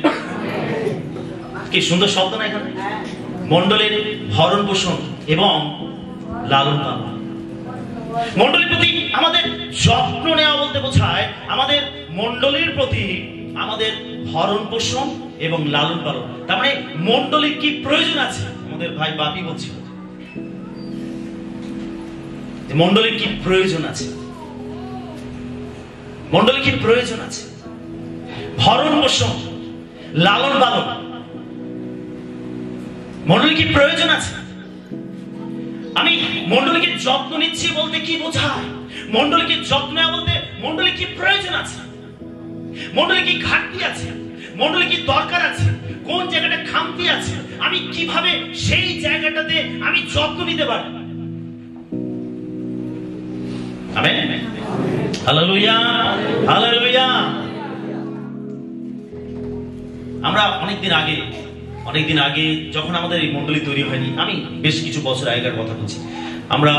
কি সুন্দর শব্দ না এখানে, মণ্ডলীর ভরণ পোষণ এবং লালন পালন। মণ্ডলীর প্রতি আমাদের যত্ন নেওয়া বলতে বোঝায় আমাদের মণ্ডলীর প্রতি আমাদের ভরণ পোষণ এবং লালন পালন। তার মানে মণ্ডলীর কি প্রয়োজন আছে, আমাদের ভাই বাপি বলছিল মণ্ডলীর কি প্রয়োজন আছে, মণ্ডলীর কি প্রয়োজন আছে, ভরণ পোষণ লালন পালন, মণ্ডলীর কি প্রয়োজন আছে। আমি মণ্ডলীকে যত্ন নিচ্ছি বলতে কি বোঝায়, মণ্ডলীকে যত্ন নেওয়া বলতে মণ্ডলীর কি প্রয়োজন আছে, মণ্ডলীর কি ঘাটতি আছে, মণ্ডলীর কি দরকার আছে, কোন জায়গাটা খামতি আছে, আমি কিভাবে সেই জায়গাটাতে আমি যত্ন নিতে পারি। Amen, hallelujah, hallelujah. আমরা অনেকদিন আগে যখন আমাদের এই মণ্ডলী তৈরি হয়নি, আমি বেশ কিছু বছর আগেকার কথা বলছি, আমরা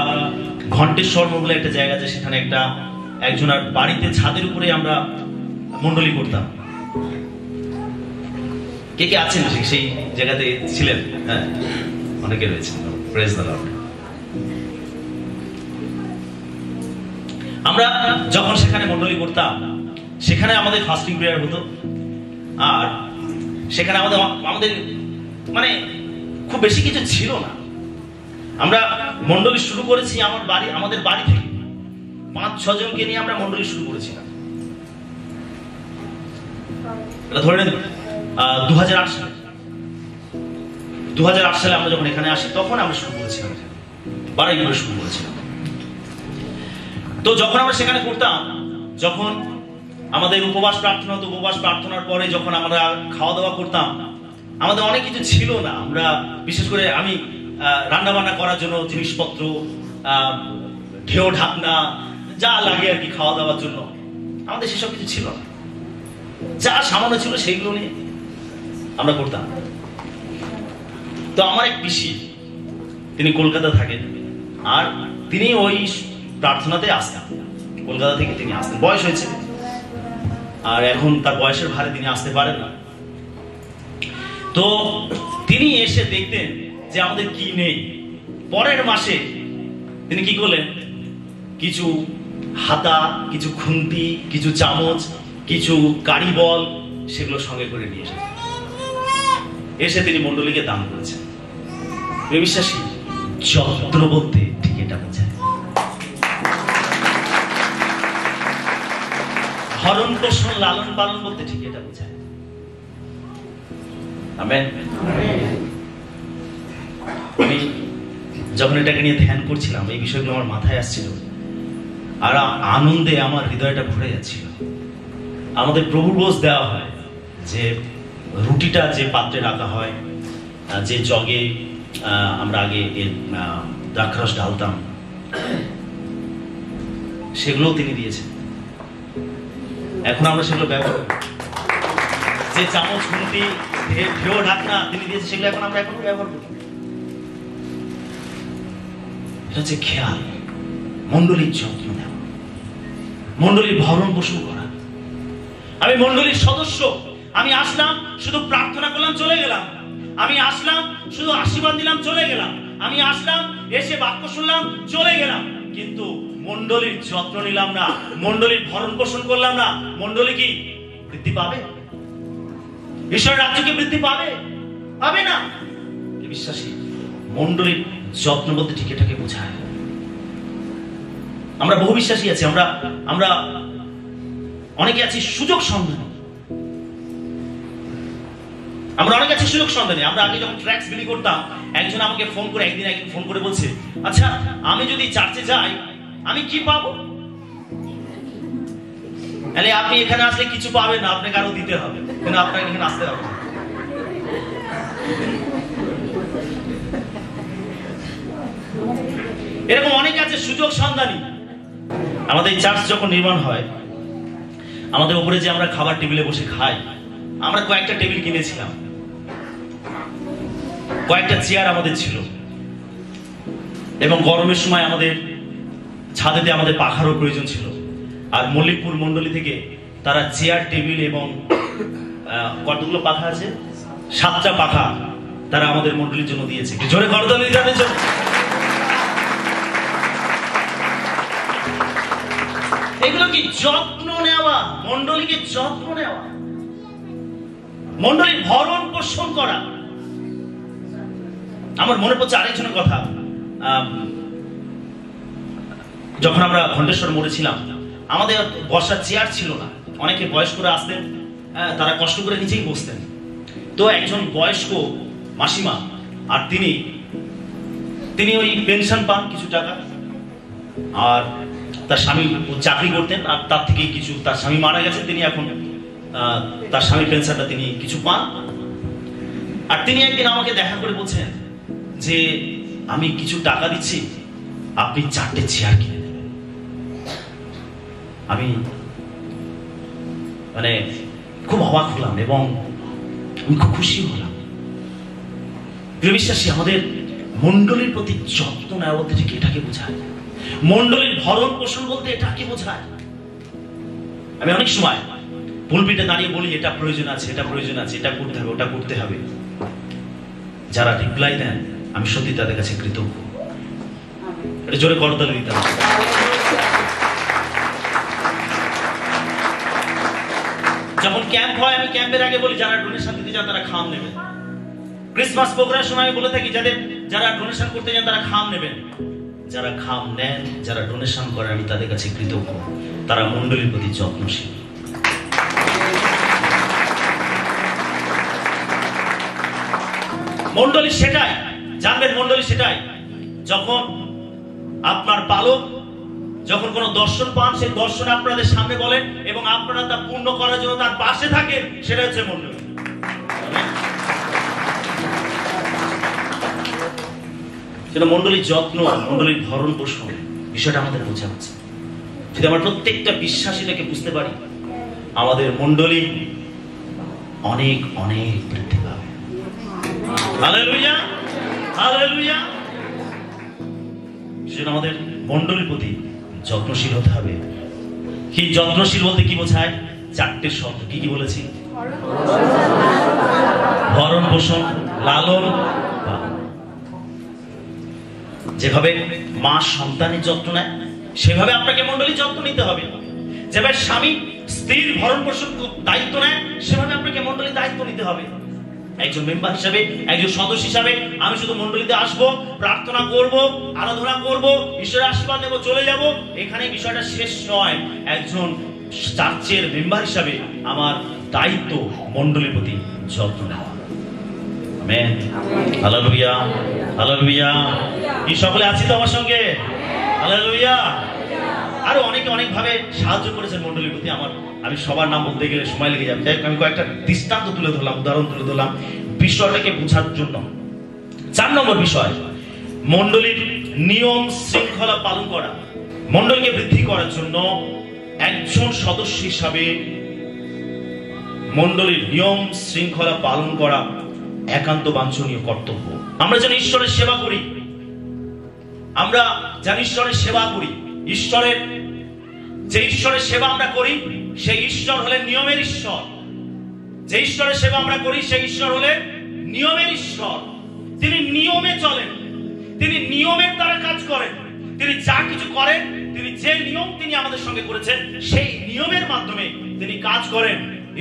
ঘণ্টেশ্বর বলে একটা জায়গা আছে, সেখানে একজনের বাড়িতে ছাদের উপরে আমরা মণ্ডলী করতাম। কে কে আছেন সেই জায়গাতে ছিলেন? হ্যাঁ, অনেকে রয়েছেন। Praise the Lord. আমরা যখন সেখানে মণ্ডলী করতাম, সেখানে আমাদের ফাস্টিং প্রেয়ার হতো, আর সেখানে আমাদের মানে খুব বেশি কিছু ছিল না। আমরা মণ্ডলী শুরু করেছি আমাদের বাড়ি থেকে 5-6 জনকে নিয়ে আমরা মণ্ডলী শুরু করেছিলাম। এটা ধরে নেন 2008 সালে আমরা যখন এখানে আসি, তখন আমরা শুরু করেছিলাম, বাড়াই করে শুরু করেছিলাম। তো যখন আমরা সেখানে করতাম, যখন আমাদের উপবাস প্রার্থনা হতো, উপবাস প্রার্থনার পরে যখন আমরা খাওয়া দাওয়া করতাম, আমাদের অনেক কিছু ছিল না। আমরা বিশেষ করে আমি রান্না বান্না করার জন্য জিনিসপত্র ঢেউ ঢাকনা যা লাগে আর কি খাওয়া দাওয়ার জন্য, আমাদের সেসব কিছু ছিল না। যা সামান্য ছিল সেইগুলো নিয়ে আমরা করতাম। তো আমার এক পিসি, তিনি কলকাতা থাকেন, আর তিনি ওই প্রার্থনাতে আসতেন, কলকাতা থেকে তিনি আসতেন। বয়স হয়েছে, আর এখন তার বয়সের ভারে তিনি আসতে পারেন না। তো তিনি এসে দেখতেন যে আমাদের কি নেই। পরের মাসে তিনি কি করলেন, কিছু হাতা, কিছু খুন্তি, কিছু চামচ, কিছু কারি বল, সেগুলো সঙ্গে করে নিয়ে এসেছেন। এসে তিনি মণ্ডলীকে দান করেছেন। বিশ্বাসী, যত্ন বলতে ঠিক এটা বোঝায়। ভরণ পোষণ লালন পালন বলতে ঠিক এটা বোঝায়। আমেন। আমি যখন এটাকে নিয়ে ধ্যান করছিলাম, এই বিষয়গুলো আমার মাথায় আসছিল, আর আনন্দে আমার হৃদয়টা ভরে যাচ্ছিল। আমাদের প্রভুর বোঝ দেওয়া হয় যে রুটিটা যে পাত্রে রাখা হয়, যে জগে আমরা আগে দ্রাক্ষারস ঢালতাম, সেগুলোও তিনি দিয়েছেন। এখন আমরা সেগুলো ব্যবহার করি। যে চামচ, খুন্তি, ঢেউ ঢাকনা তিনি দিয়েছেন, সেগুলো এখন আমরা এখনো ব্যবহার করি। এটা হচ্ছে খেয়াল, মণ্ডলীর যত্ন নেওয়া, মণ্ডলীর ভরণ পোষণ করা। আমি মণ্ডলীর সদস্য, আমি আসলাম শুধু প্রার্থনা করলাম চলে গেলাম, আমি আসলাম শুধু আশীর্বাদ দিলাম চলে গেলাম, আমি আসলাম এসে বাক্য শুনলাম চলে গেলাম, কিন্তু মণ্ডলীর যত্ন নিলাম না, মণ্ডলীর ভরণ পোষণ করলাম না। মণ্ডলী কি বৃদ্ধি পাবে? ঈশ্বরের রাজ্য কি বৃদ্ধি পাবে? পাবে না। বিশ্বাসী, মণ্ডলীর যত্ন বলতে ঠিক এটাকে বোঝায়। আমরা বহু বিশ্বাসী আছি, আমরা অনেকে আছি সুযোগ সন্ধানী। আমরা অনেক আছি সুযোগ সন্ধানী। আমরা আগে যখন ট্র্যাক্স বিলি করতাম, একজন আমাকে ফোন করে একদিন ফোন করে বলছে, আচ্ছা আমি যদি চার্চে যাই আমি কি পাবো? তাহলে আপনি এখানে আসলে কিছু পাবেন না, আপনাকে আরো দিতে হবে, কিন্তু আপনাকে এখানে আসতে হবে। এরকম অনেক আছে সুযোগ সন্ধানী। আমাদের চার্চ যখন নির্মাণ হয়, আমাদের উপরে যে আমরা খাবার টেবিলে বসে খাই, আমরা কয়েকটা টেবিল কিনেছিলাম, কয়েকটা চেয়ার আমাদের ছিল, এবং গরমের সময় আমাদের ছাদেতে আমাদের পাখারও প্রয়োজন ছিল। আর মল্লিকপুর মন্ডলী থেকে তারা চেয়ার, টেবিল এবং কতগুলো পাখা আছে, 7টা পাখা তারা আমাদের মন্ডলীর জন্য দিয়েছে। জোরে করতালি তাদের জন্য। এগুলো কি যত্ন নেওয়া, মন্ডলীকে যত্ন নেওয়া, মন্ডলীর ভরণ পোষণ করা। আমার মনে পড়ছে আরেকজনের কথা। যখন আমরা ঘণ্টেশ্বর মোড়ে ছিলাম, আমাদের বসার চেয়ার ছিল না, অনেকে বয়স্করা আসতেন, তারা কষ্ট করে নিচেই বসতেন। তো একজন বয়স্ক মাসিমা, আর তিনি ওই পেনশন পান কিছু টাকা, আর তার স্বামী চাকরি করতেন, আর তার থেকে কিছু, তার স্বামী মারা গেছে, তিনি এখন তার স্বামীর পেনশনটা তিনি কিছু পান। আর তিনি একদিন আমাকে দেখা করে বলছেন যে আমি কিছু টাকা দিচ্ছি, আপনি 4টে চেয়ার কিনে দেবেন। আমি মানে খুব অবাক হলাম এবং আমি খুব খুশি হলাম। বিশ্বাসী, আমাদের মণ্ডলীর প্রতি যত্ন নেওয়া বলতে ঠিক এটাকে বোঝায়। মণ্ডলীর ভরণ পোষণ বলতে এটাকে বোঝায়। আমি অনেক সময় পুলপিটে দাঁড়িয়ে বলি এটা প্রয়োজন আছে, এটা প্রয়োজন আছে, এটা করতে হবে, ওটা করতে হবে। যারা রিপ্লাই দেন আমি সত্যি তাদের কাছে কৃতজ্ঞ। এটা জোরে করতালি দিতে হবে। যখন ক্যাম্প হয়, আমি ক্যাম্পের আগে বলি যারা ডোনেশন দিতে চান তারা খাম নেবেন। ক্রিসমাস প্রোগ্রামের সময় আমি বলে থাকি যারা ডোনেশন করতে চান তারা খাম নেবেন। যারা খাম নেন, যারা ডোনেশন করেন, আমি তাদের কাছে কৃতজ্ঞ। তারা মণ্ডলীর প্রতি যত্নশীল। মণ্ডলী সেটাই জানবেন, মণ্ডলী সেটাই যখন আপনার পালক যখন কোনো দর্শন পান, সেই দর্শন আপনাদের সামনে বলেন এবং আপনারা তা পূর্ণ করার জন্য তার পাশে থাকেন, সেটা হচ্ছে মণ্ডলী। সেটা মণ্ডলীর যত্ন, মণ্ডলীর ভরণ পোষণ। বিষয়টা আমাদের বোঝা উচিত। যদি আমরা প্রত্যেকটা বিশ্বাসীটাকে বুঝতে পারি, আমাদের মণ্ডলী অনেক অনেক বৃদ্ধি পাবে। Hallelujah, hallelujah. সেজন্য আমাদের মণ্ডলীর প্রতি যত্নশীল হতে হবে। কি যত্নশীল বলতে কি বোঝায়? 4টে শব্দ কি কি বলেছি? ভরণ পোষণ, লালন পালন। যেভাবে মা সন্তানের যত্ন নেয়, সেভাবে আপনাকে মণ্ডলীর যত্ন নিতে হবে। যেভাবে স্বামী স্ত্রীর ভরণ পোষণ দায়িত্ব নেয়, সেভাবে আপনাকে মণ্ডলীর দায়িত্ব নিতে হবে। একজন মেম্বার হিসাবে, একজন সদস্য হিসাবে আমি শুধু মণ্ডলীতে আসবো, প্রার্থনা করব, আরাধনা করব, ঈশ্বরের আশীর্বাদ নেব, চলে যাব, এখানে বিষয়টা শেষ নয়। একজন চার্চের মেম্বার হিসাবে আমার দায়িত্ব মণ্ডলীর প্রতি যত্ন নেওয়া। Amen, hallelujah, hallelujah. এই সকলে আছি তো আমার সঙ্গে? হালেলুয়া। আরো অনেকে অনেক ভাবে সাহায্য করেছেন মণ্ডলীর প্রতি। আমি সবার নাম বলতে গেলে সময় লেগে যাবে, তাই আমি কয়েকটা দৃষ্টান্ত তুলে ধরলাম, উদাহরণ তুলে ধরলাম বিষয়টাকে বোঝার জন্য। 4 নম্বর বিষয়, মণ্ডলীর নিয়ম শৃঙ্খলা পালন করা। মণ্ডলীকে বৃদ্ধি করার জন্য একজন সদস্য হিসাবে মণ্ডলীর নিয়ম শৃঙ্খলা পালন করা একান্ত বাঞ্ছনীয় কর্তব্য। আমরা যেন ঈশ্বরের সেবা করি, আমরা যেন ঈশ্বরের সেবা করি। ঈশ্বরের যে ঈশ্বরের সেবা আমরা করি, সেই ঈশ্বর হলেন নিয়মের ঈশ্বর। যে ঈশ্বরের সেবা আমরা করি, সেই ঈশ্বর হলেন নিয়মের ঈশ্বর। তিনি নিয়মে চলেন, তিনি নিয়মের দ্বারা কাজ করেন। তিনি যা কিছু করেন, তিনি যে নিয়ম তিনি আমাদের সঙ্গে করেছেন, সেই নিয়মের মাধ্যমে তিনি কাজ করেন।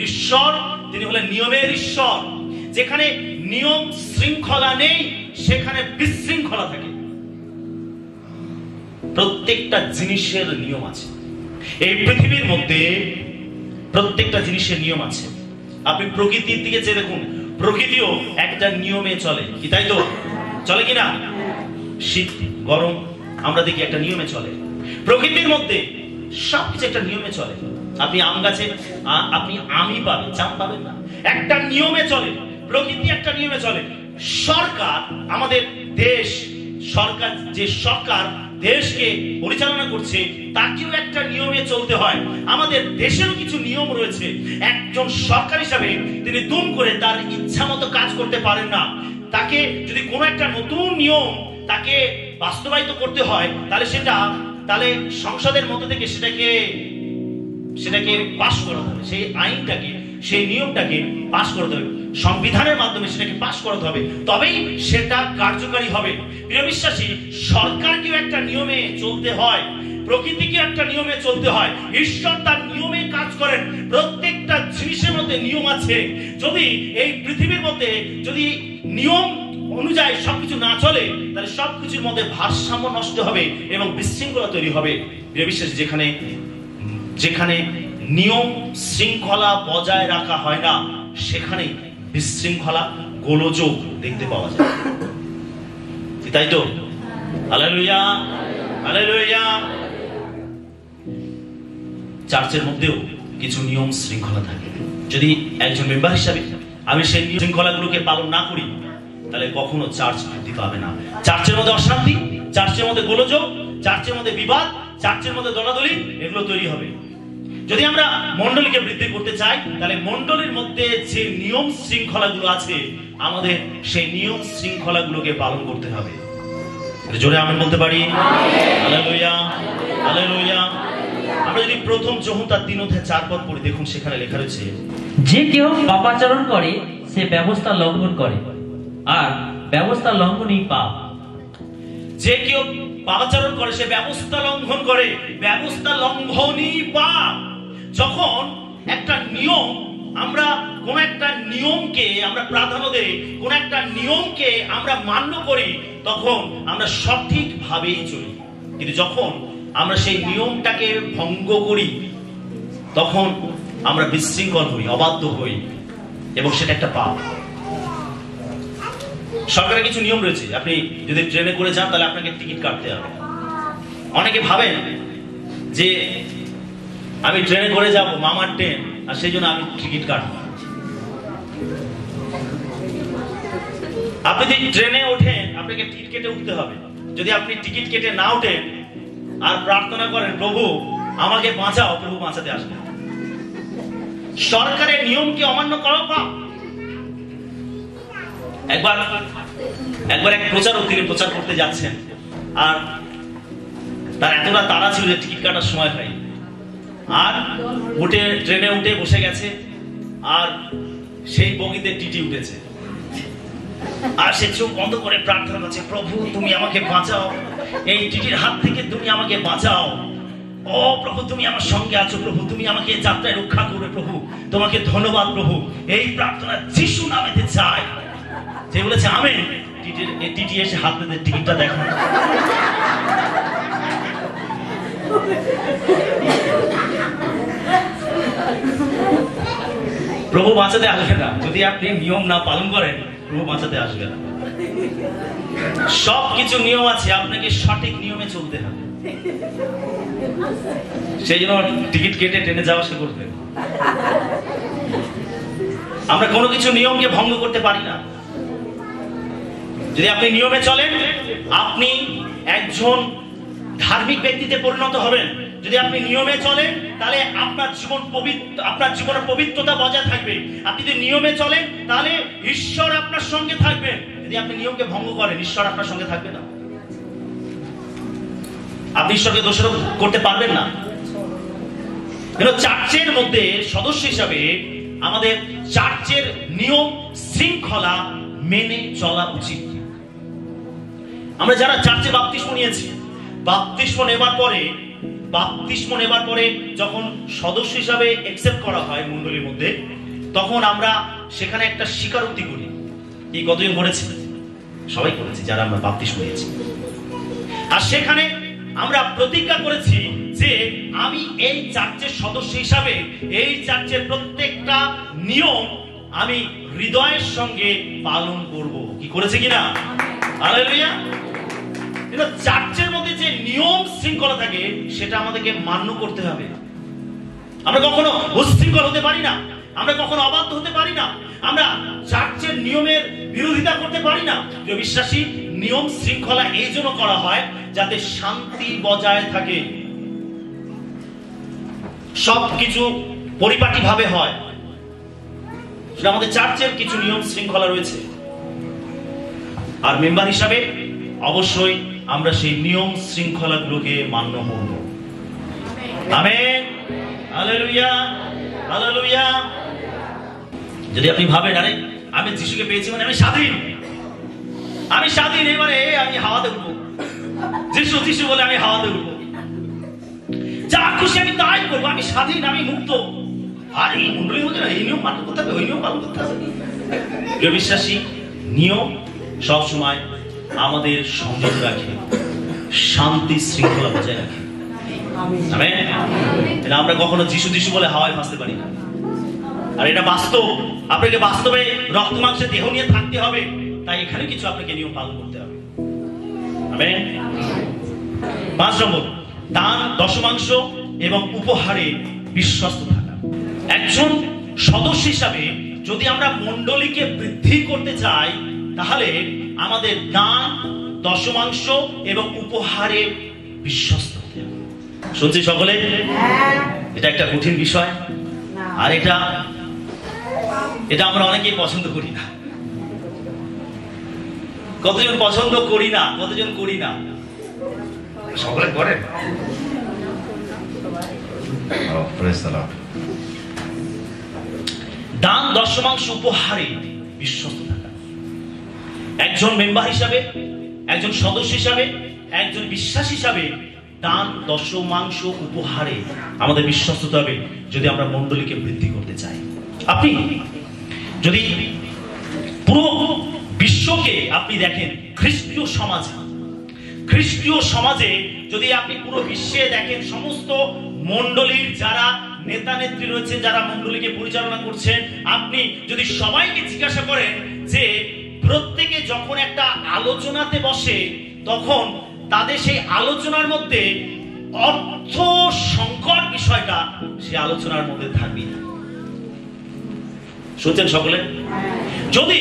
ঈশ্বর তিনি হলেন নিয়মের ঈশ্বর। যেখানে নিয়ম শৃঙ্খলা নেই, সেখানে বিশৃঙ্খলা থাকে। প্রত্যেকটা জিনিসের নিয়ম আছে। এই পৃথিবীর মধ্যে প্রত্যেকটা জিনিসের নিয়ম আছে। আপনি প্রকৃতির দিকে যে দেখুন, প্রকৃতিও একটা নিয়মে চলে, কি তাই তো? চলে কিনা? শীত গরম আমরা দেখি একটা নিয়মে চলে। প্রকৃতির মধ্যে সবকিছু একটা নিয়মে চলে। আপনি আম গাছে আপনি আমই পাবেন, জাম পাবেন না। একটা নিয়মে চলে, প্রকৃতি একটা নিয়মে চলে। সরকার, আমাদের দেশ সরকার, যে সরকার দেশকে পরিচালনা করছে, তাকেও একটা নিয়মে চলতে হয়। আমাদের দেশেরও কিছু নিয়ম রয়েছে। একজন সরকার হিসাবে তিনি দুম করে তার ইচ্ছা মতো কাজ করতে পারেন না। তাকে যদি কোনো একটা নতুন নিয়ম তাকে বাস্তবায়িত করতে হয়, তাহলে সংসদের মধ্যে থেকে সেটাকে পাশ করাতে হবে। সেই আইনটাকে, সেই নিয়মটাকে পাশ করতে হবে, সংবিধানের মাধ্যমে সেটাকে পাশ করাতে হবে, তবেই সেটা কার্যকারী হবে। প্রিয় বিশ্বাসী, সরকারকেও একটা নিয়মে চলতে হয়, প্রকৃতিকে একটা নিয়মে চলতে হয়। ঈশ্বর তার নিয়মে কাজ করেন। প্রত্যেকটা জিনিসের মধ্যে নিয়ম আছে। যদি এই পৃথিবীর মধ্যে যদি নিয়ম অনুযায়ী সবকিছু না চলে, তাহলে সবকিছুর মধ্যে ভারসাম্য নষ্ট হবে এবং বিশৃঙ্খলা তৈরি হবে। প্রিয় বিশ্বাসী, যেখানে নিয়ম শৃঙ্খলা বজায় রাখা হয় না, সেখানে বিশৃঙ্খলা, গোলযোগ দেখতে পাওয়া যায়, তাই তো? Hallelujah, hallelujah. চার্চের মধ্যেও কিছু নিয়ম শৃঙ্খলা থাকে। যদি একজন মেম্বার হিসাবে আমি সেই নিয়ম শৃঙ্খলাগুলোকে পালন না করি, তাহলে কখনো চার্চ বৃদ্ধি পাবে না। চার্চের মধ্যে অশান্তি, চার্চের মধ্যে গোলযোগ, চার্চের মধ্যে বিবাদ, চার্চের মধ্যে দলাদলি, এগুলো তৈরি হবে। যদি আমরা মণ্ডলীকে বৃদ্ধি করতে চাই, তাহলে মণ্ডলীর মধ্যে যে নিয়ম শৃঙ্খলাগুলো আছে, আমাদের সেই নিয়ম শৃঙ্খলাগুলোকে পালন করতে হবে। জোরে আমেন বলতে পারি? Hallelujah, hallelujah. আমরা যদি প্রথম যোহন্না 3:4 পড়ি, দেখুন সেখানে লেখা রয়েছে, যে কেউ পাপাচরণ করে সে ব্যবস্থা লঙ্ঘন করে, আর ব্যবস্থা লঙ্ঘনই পাপ। যে কেউ পাপাচরণ করে সে ব্যবস্থা লঙ্ঘন করে, ব্যবস্থা লঙ্ঘনই পাপ। যখন একটা নিয়ম, আমরা কোন একটা নিয়মকে আমরা প্রাধান্য দেই, কোন একটা নিয়মকে আমরা মান্য করি, তখন আমরা সঠিকভাবেই চলি। কিন্তু যখন আমরা সেই নিয়মটাকে ভঙ্গ করি, তখন আমরা বিশৃঙ্খল হই, অবাধ্য হই, এবং সেটা একটা পাপ। সরকারের কিছু নিয়ম রয়েছে। আপনি যদি ট্রেনে করে যান, তাহলে আপনাকে টিকিট কাটতে হবে। অনেকে ভাবেন যে আমি ট্রেনে করে যাব, মামার ট্রেন, আর সেই জন্য আমি টিকিট কাটবো। আপনি যদি ট্রেনে ওঠেন, আপনাকে টিকিট কেটে উঠতে হবে। যদি আপনি টিকিট কেটে না ওঠেন, আর প্রার্থনা করেন, প্রভু আমাকে বাঁচাও, প্রভু বাঁচাতে আসবে। সরকারের নিয়মকে অমান্য করা পাপ। একবার এক প্রচারক তিনি প্রচার করতে যাচ্ছেন, আর তার এতটা তাড়া ছিল যে টিকিট কাটার সময় হয়, আর ট্রেনে উঠে বসে গেছে, আর সেই বগিতে টিটি উঠেছে, আর সে চোখ বন্ধ করে প্রার্থনা করছে, প্রভু তুমি আমাকে বাঁচাও, এই টিটির হাত থেকে তুমি আমাকে বাঁচাও। ও প্রভু তুমি আমার সঙ্গে আছো, প্রভু তুমি আমাকে যাত্রায় রক্ষা করবে, প্রভু তোমাকে ধন্যবাদ প্রভু। এই প্রার্থনা যিশু নামেতে চাই। যে বলেছে আমেন, টিটি এসে হাত পেতে টিকিটটা দেখো। প্রভু বাঁচাতে আসবে না যদি আপনি নিয়ম না পালন করেন। প্রভু বাঁচাতে আসবে না। সবকিছু নিয়ম আছে, আপনাকে সঠিক নিয়মে চলতে হবে। সেই জন্য টিকিট কেটে ট্রেনে যাওয়া আসা করবে। আমরা কোনো কিছু নিয়মকে ভঙ্গ করতে পারি না। যদি আপনি নিয়মে চলেন, আপনি একজন ধার্মিক ব্যক্তিতে পরিণত হবেন। যদি আপনি নিয়মে চলেন, তাহলে আপনার জীবনের পবিত্রতা বজায় থাকবে। আপনি যদি নিয়মে চলেন, তাহলে ঈশ্বর আপনার সঙ্গে থাকবেন। যদি আপনি নিয়মকে ভঙ্গ করেন, ঈশ্বর আপনার সঙ্গে থাকবে না। আপনি ঈশ্বরকে দোষারোপ করতে পারবেন না। কিন্তু চার্চের মধ্যে সদস্য হিসাবে আমাদের চার্চের নিয়ম শৃঙ্খলা মেনে চলা উচিত। আমরা যারা চার্চে বাপ্তিস্ম নিয়েছি, বাপ্তিস্ম নেবার পরে যখন সদস্য হিসাবে অ্যাকসেপ্ট করা হয় মণ্ডলীর মধ্যে, তখন আমরা সেখানে একটা স্বীকারোক্তি করি। এই কতজন করেছে? সবাই করেছি যারা আমরা বাপ্তিস্ম নিয়েছি। আর সেখানে আমরা প্রতিজ্ঞা করেছি যে আমি এই চার্চের সদস্য হিসাবে এই চার্চের প্রত্যেকটা নিয়ম আমি হৃদয়ের সঙ্গে পালন করব। কি করেছে কিনা? হালেলুয়া। কিন্তু চার্চের মধ্যে যে নিয়ম শৃঙ্খলা থাকে সেটা আমাদেরকে মান্য করতে হবে। আমরা কখনো উচ্ছৃঙ্খল হতে পারি না, আমরা কখনো অবাধ্য হতে পারি না, আমরা চার্চের নিয়মের বিরোধিতা করতে পারি না। যে বিশ্বাসী, নিয়ম শৃঙ্খলা এই জন্য করা হয় যাতে শান্তি বজায় থাকে, সবকিছু পরিপাটি ভাবে হয়। সেটা আমাদের চার্চের কিছু নিয়ম শৃঙ্খলা রয়েছে। আর মেম্বার হিসাবে অবশ্যই আমরা সেই নিয়ম শৃঙ্খলাগুলোকে মান্য করব। Amen, hallelujah, hallelujah. যদি আপনি ভাবেন আরে আমি যিশুকে পেয়েছি মানে আমি স্বাধীন, এবারে আমি হাওয়াতে উঠবো, যিশু যিশু বলে আমি হাওয়াতে উঠবো, যা খুশি আমি তাই করবো, আমি স্বাধীন, আমি মুক্ত। আর এই মন্ডলীর মধ্যে এই নিয়ম পালন করতে হবে, ওই নিয়ম পালন করতে হবে। বিশ্বাসী, নিয়ম সবসময় আমাদের সংযত রাখে, শান্তি শৃঙ্খলা বজায় রাখে। আমরা কখনো যিশু যিশু বলে হাওয়ায় ভাসতে পারি না। আর এটা বাস্তব, আপনাকে বাস্তবে রক্ত মাংসের দেহ নিয়ে থাকতে হবে। তাই এখানে কিছু আপনাকে নিয়ম পালন করতে হবে। আমেন। 5 নম্বর, দান, দশমাংশ এবং উপহারে বিশ্বস্ত থাকা। একজন সদস্য হিসাবে যদি আমরা মণ্ডলীকে বৃদ্ধি করতে চাই, তাহলে আমাদের দান, দশমাংশ এবং উপহারে বিশ্বস্ত হতে হবে। শুনছি সকলে? এটা একটা কঠিন বিষয়, আর এটা আমরা অনেকেই পছন্দ করি না। কতজন পছন্দ করি না, কতজন করি না? সকলে করেন। দান, দশমাংশ, উপহারে বিশ্বস্ত থাকা। একজন মেম্বার হিসাবে, একজন সদস্য হিসাবে, একজন বিশ্বাস হিসাবে দান, দশমাংশ, উপহারে আমাদের বিশ্বস্ত হতে হবে যদি আমরা মণ্ডলীকে বৃদ্ধি করতে চাই। আপনি যদি পুরো বিশ্বকে আপনি দেখেন, খ্রিস্টীয় সমাজে যদি আপনি পুরো বিশ্বে দেখেন, সমস্ত মণ্ডলীর যারা নেতা নেত্রী রয়েছে, যারা মণ্ডলীকে পরিচালনা করছেন, আপনি যদি সবাইকে জিজ্ঞাসা করেন যে প্রত্যেকে যখন একটা আলোচনাতে বসে, তখন তাদের সেই আলোচনার মধ্যে অর্থ সংকট বিষয়টা সেই আলোচনার মধ্যে থাকবে না। শুনছেন সকলে? যদি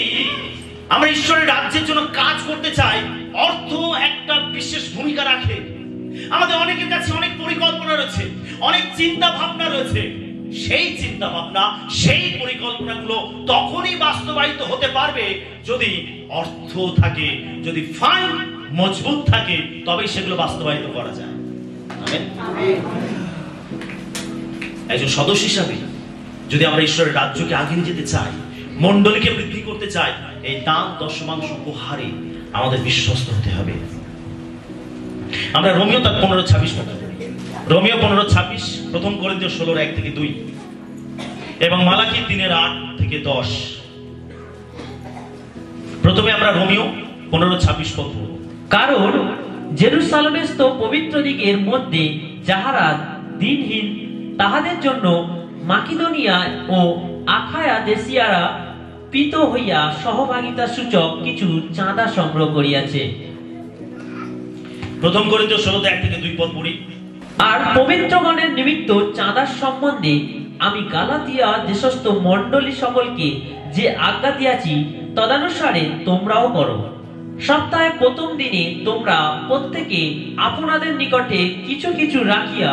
আমরা ঈশ্বরের রাজ্যের জন্য কাজ করতে চাই, অর্থ একটা বিশেষ ভূমিকা রাখে। আমাদের অনেকের কাছে অনেক পরিকল্পনা রয়েছে, অনেক চিন্তা ভাবনা রয়েছে। সেই চিন্তা ভাবনা, সেই পরিকল্পনাগুলো তখনই বাস্তবায়িত হতে পারবে যদি অর্থ থাকে, যদি ফান্ড মজবুত থাকে, তবেই সেগুলো বাস্তবায়িত করা যায়। আমেন। একজন সদস্য হিসাবে যদি আমরা ঈশ্বরের রাজ্যকে আগে নিয়ে যেতে চাই, মণ্ডলীকে বৃদ্ধি করতে চাই, এই দান দশমাংশ উপহারে আমাদের বিশ্বস্ত হতে হবে। আমরা রোমিও তার 15:26 পড়ি। রোমিও 15:26, প্রথম করিন্থীয় 16:1-2 এবং মালাকি 3:8-10। প্রথমে আমরা রোমিও 15:26 পড়ব। কারণ জেরুসালেমস্থ পবিত্র দিকের মধ্যে যাহারা দিনহীন, তাহাদের জন্য মাকিদোনিয়া ও আখায়া দেশিয়ারা পীত হইয়া সহভাগিতা সূচক কিছু চাঁদা সংগ্রহ করিয়াছে। প্রথম করিন্থীয় 16:1-2 পদ পড়ি। আর পবিত্রগণের নিমিত্ত চাঁদার সম্বন্ধে আমি গালাতিয়া দেশস্থ মণ্ডলী সকলকে যে আজ্ঞা দিয়াছি, তদানুসারে তোমরাও করো। সপ্তাহে প্রথম দিনে তোমরা প্রত্যেকে আপনাদের নিকটে কিছু কিছু রাখিয়া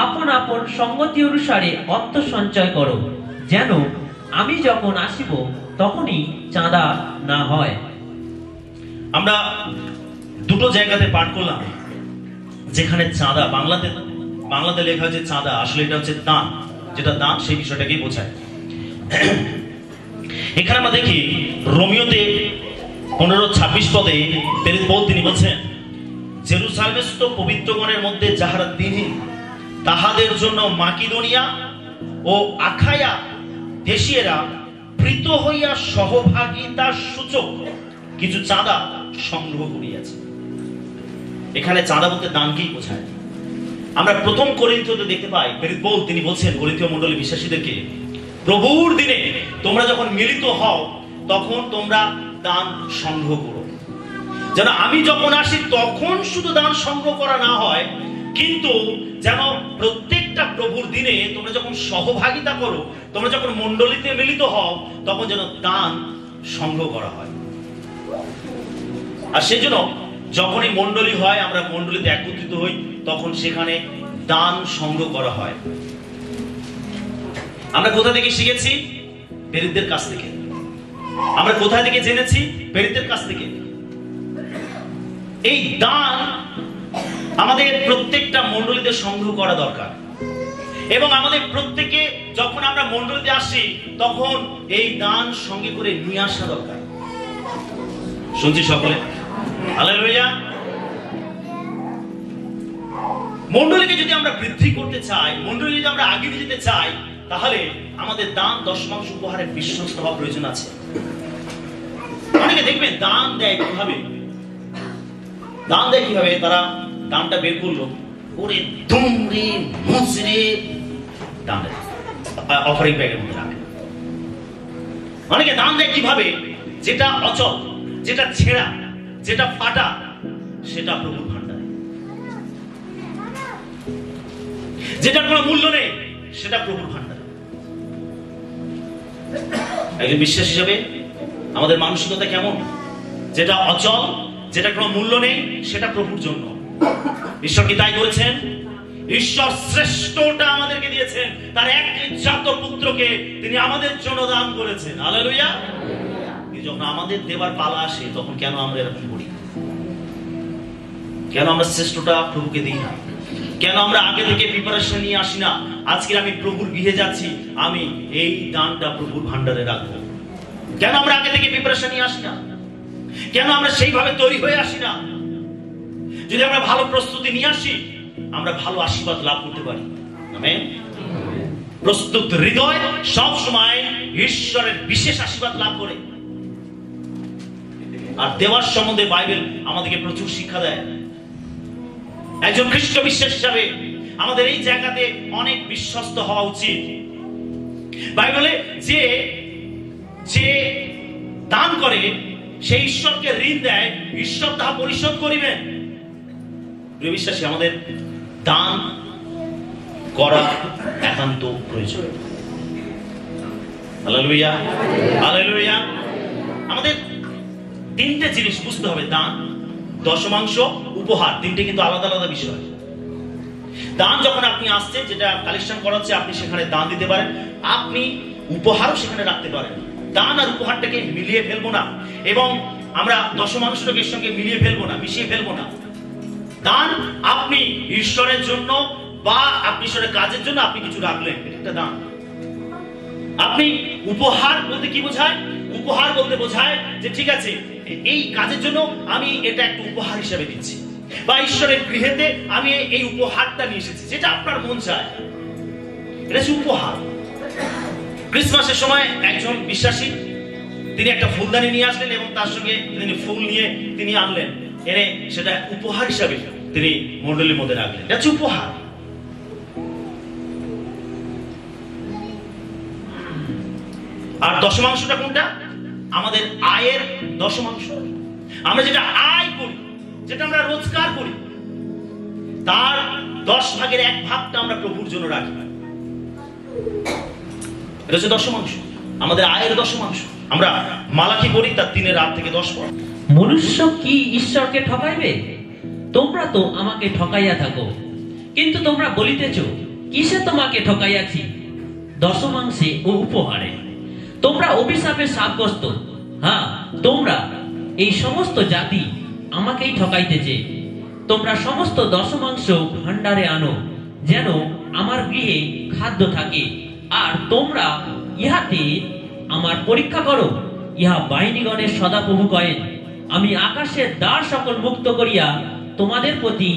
আপন আপন সঙ্গতি অনুসারে অর্থ সঞ্চয় করো, যেন আমি যখন আসিব তখনই চাঁদা না হয়। আমরা দুটো জায়গাতে পাঠ করলাম যেখানে চাঁদা, বাংলাতে লেখা হয়েছে চাঁদা, আসলে এটা হচ্ছে দান। যেটা দান সেই বিষয়টাকেই বোঝায়। এখানে আমরা দেখি রোমিওতে 15:26 পদে পৌল তিনি বলছেন, জেরুসালেমস্থ পবিত্রগণের মধ্যে যাহারা দিনহীন, তাহাদের জন্য মাকিদোনিয়া ও আখায়া দেশীয়রা প্রীত হইয়া সহভাগিতার সূচক কিছু চাঁদা সংগ্রহ করিয়াছে। এখানে চাঁদা বলতে দানকেই বোঝায়। আমরা প্রথম করিন্থীয়তে দেখতে পাই পৌল তিনি বলছেন করিন্থীয় মণ্ডলী বিশ্বাসীদেরকে, প্রভুর দিনে তোমরা যখন মিলিত হও তখন তোমরা দান সংগ্রহ করো, যেন আমি যখন আসি তখন শুধু দান সংগ্রহ করা না হয়, কিন্তু যেন প্রত্যেকটা প্রভুর দিনে তোমরা যখন সহভাগিতা করো, তোমরা যখন মণ্ডলীতে মিলিত হও, তখন যেন দান সংগ্রহ করা হয়। আর সেই জন্য যখনই মণ্ডলী হয়, আমরা মণ্ডলীতে একত্রিত হই, তখন সেখানে দান সংগ্রহ করা হয়। আমরা কোথা থেকে শিখেছি? প্রেরিতদের কাছ থেকে। আমরা কোথায় থেকে জেনেছি? প্রেরিতদের কাছ থেকে। এই দান আমাদের প্রত্যেকটা মণ্ডলীতে সংগ্রহ করা দরকার, এবং আমাদের প্রত্যেকে যখন আমরা মণ্ডলীতে আসি তখন এই দান সঙ্গে করে নিয়ে আসা দরকার। শুনছি সকলে? হালেলুয়া। মণ্ডলীকে যদি আমরা বৃদ্ধি করতে চাই, মণ্ডলী যদি আমরা আগে নিয়ে যেতে চাই, তাহলে আমাদের দান দশমাংশ উপহারে বিশ্বস্ত হওয়া প্রয়োজন আছে। অনেকে দেখবেন দান দেয় কিভাবে, তারা দানটা বের করলো, ওরে দুমরে মুচরে দান অফারিং ব্যাগের মধ্যে রাখে। অনেকে দান দেয় কিভাবে? যেটা অচল, যেটা ছেঁড়া, যেটা ফাটা, সেটা প্রভুর ভান্ডারে। যেটার কোনো মূল্য নেই, সেটা প্রভুর ভান্ডারে। একজন বিশ্বাস হিসেবে আমাদের মানসিকতা কেমন? যেটা অচল, যেটা কোনো মূল্য নেই, সেটা প্রভুর জন্য। ঈশ্বর কি তাই করেছেন? ঈশ্বর শ্রেষ্ঠটা আমাদেরকে দিয়েছেন, তার একজাত পুত্রকে তিনি আমাদের জন্য দান করেছেন। হালেলুয়া। যখন আমাদের দেবার পালা আসে, তখন কেন আমরা এরকম করি? কেন আমরা শ্রেষ্ঠটা প্রভুকে দিই না? কেন আমরা আগে থেকে প্রিপারেশন নিয়ে আসি না? আজকে আমি প্রভুর গৃহে যাচ্ছি, আমি এই দানটা প্রভুর ভান্ডারে রাখবো। কেন আমরা আগে থেকে প্রিপারেশন নিয়ে আসি না? কেন আমরা সেইভাবে তৈরি হয়ে আসি না? যদি আমরা ভালো প্রস্তুতি নিয়ে আসি, আমরা ভালো আশীর্বাদ লাভ করতে পারি। আমেন। প্রস্তুত হৃদয় সব সময় ঈশ্বরের বিশেষ আশীর্বাদ লাভ করে। আর দেওয়ার সম্বন্ধে বাইবেল আমাদেরকে প্রচুর শিক্ষা দেয়। একজন খ্রিস্ট বিশ্বাস হিসাবে আমাদের এই জায়গাতে অনেক বিশ্বস্ত হওয়া উচিত। বাইবেলে যে যে দান করে, সেই ঈশ্বরকে ঋণ দেয়, ঈশ্বর তাহা পরিশোধ করিবেন। প্রিয় বিশ্বাসী, আমাদের দান করা একান্ত প্রয়োজন। Hallelujah, hallelujah. আমাদের তিনটে জিনিস বুঝতে হবে: দান, দশমাংশ, উপহার। তিনটে কিন্তু আলাদা আলাদা বিষয়। দান যখন আপনি আসছেন, যেটা কালেকশন করা হচ্ছে, আপনি সেখানে দান দিতে পারেন। আপনি উপহারও সেখানে রাখতে পারেন। দান আর উপহারটাকে মিলিয়ে ফেলবো না, এবং আমরা দশমাংশটাকে সঙ্গে মিলিয়ে ফেলবো না, মিশিয়ে ফেলবো না। দান আপনি ঈশ্বরের জন্য বা আপনি ঈশ্বরের কাজের জন্য আপনি কিছু রাখলেন, এটা দান। আপনি উপহার বলতে কি বোঝায়? উপহার বলতে বোঝায় যে ঠিক আছে, এই কাজের জন্য আমি এটা একটা উপহার হিসেবে দিচ্ছি, বা ঈশ্বরের গৃহেতে আমি এই উপহারটা নিয়ে এসেছি, যেটা আপনার মন চায়, এটা হচ্ছে উপহার। ক্রিসমাসের সময় একজন বিশ্বাসী তিনি একটা ফুলদানি নিয়ে আসলেন এবং তার সঙ্গে তিনি ফুল নিয়ে তিনি আনলেন, এনে সেটা উপহার হিসাবে তিনি মণ্ডলীর মধ্যে রাখলেন। এটা হচ্ছে উপহার। আর দশমাংশটা কোনটা? আমাদের আয়ের দশমাংশ। আমরা যেটা আয় করি, যেটা আমরা রোজগার করি, তার 10 ভাগের 1 ভাগটা আমরা প্রভুর জন্য রাখি। এটা হচ্ছে দশমাংশ, আমাদের আয়ের দশমাংশ। আমরা মালাকি পড়ি তার 3:8 থেকে 10 পদ। মনুষ্য কি ঈশ্বরকে ঠকাইবে? তোমরা তো আমাকে ঠকাইয়া থাকো। কিন্তু তোমরা বলিতেছ, কিসে তোমাকে ঠকাইয়াছি? দশমাংশে ও উপহারে। তোমরা অভিশাপে সাব্যস্ত। হ্যাঁ, তোমরা এই সমস্ত জাতি আমাকেই ঠকাইতেছে। তোমরা সমস্ত দশমাংশ ভাণ্ডারে আনো, যেন আমার গৃহে খাদ্য থাকে। আর তোমরা ইহাতে আমার পরীক্ষা করো। ইহা বাহিনীগণের সদাপ্রভু কহেন, আমি আকাশের দ্বার সকল মুক্ত করিয়া তোমাদের প্রতি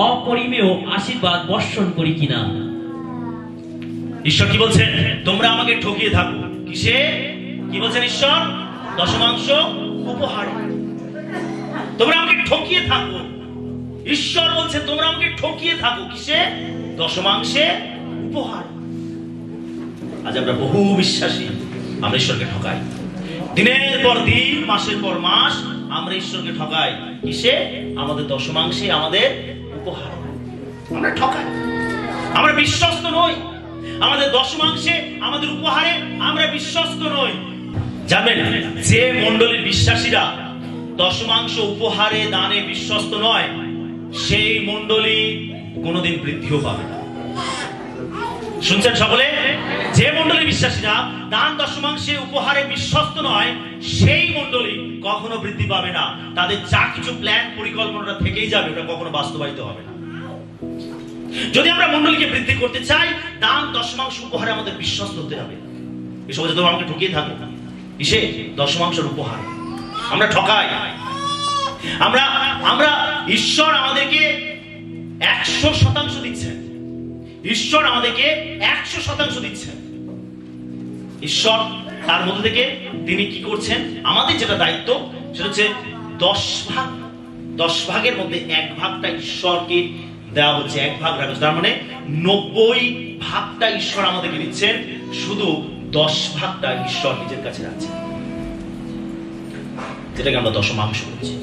অপরিমেয় আশীর্বাদ বর্ষণ করি কিনা। ঈশ্বর কি বলছেন? তোমরা আমাকে ঠকিয়ে থাকো। কিসে? কি বলছেন ঈশ্বর? দশমাংশ উপহার। তোমরা আমাকে ঠকিয়ে থাকো। ঈশ্বর বলছে তোমরা আমাকে ঠকিয়ে থাকো। কিসে? দশমাংশে উপহার। আজ আমরা বহু বিশ্বাসী আমরা ঈশ্বরকে ঠকাই। দিনের পর দিন, মাসের পর মাস আমরা ঈশ্বরকে ঠকাই। কিসে? আমাদের দশমাংশে, আমাদের উপহার আমরা ঠকাই। আমরা বিশ্বস্ত নই। আমাদের দশমাংশে, আমাদের উপহারে আমরা বিশ্বস্ত নই। জানেন, যে মণ্ডলীর বিশ্বাসীরা দশমাংশ, উপহারে, দানে বিশ্বস্ত নয়, সেই মণ্ডলী কোনোদিন বৃদ্ধিও পাবে না। শুনছেন সকলে? যে মণ্ডলীর বিশ্বাসীরা দান, দশমাংশে, উপহারে বিশ্বস্ত নয়, সেই মণ্ডলী কখনো বৃদ্ধি পাবে না। তাদের যা কিছু প্ল্যান, পরিকল্পনাটা থেকেই যাবে, ওটা কখনো বাস্তবায়িত হবে না। যদি আমরা মণ্ডলীকে বৃদ্ধি করতে চাই, দান, দশমাংশ, উপহারে আমাদের বিশ্বস্ত হতে হবে। এই সমাজে তোমরা আমাকে ঠকিয়ে থাকো। কিসে? দশমাংশের উপহার আমরা ঠকাই। আমরা ঈশ্বর আমাদেরকে 100% দিচ্ছেন। ঈশ্বর আমাদেরকে 100% দিচ্ছেন। ঈশ্বর তার মধ্যে থেকে তিনি কি করছেন? আমাদের যেটা দায়িত্ব সেটা হচ্ছে 10 ভাগের মধ্যে 1 ভাগটা ঈশ্বরকে দেওয়া হচ্ছে। 1 ভাগ রাখা, তার মানে 90 ভাগটা ঈশ্বর আমাদেরকে দিচ্ছেন, শুধু 10 ভাগটা ঈশ্বর নিজের কাছে রাখছেন, যেটাকে আমরা দশমাংশ বলছি।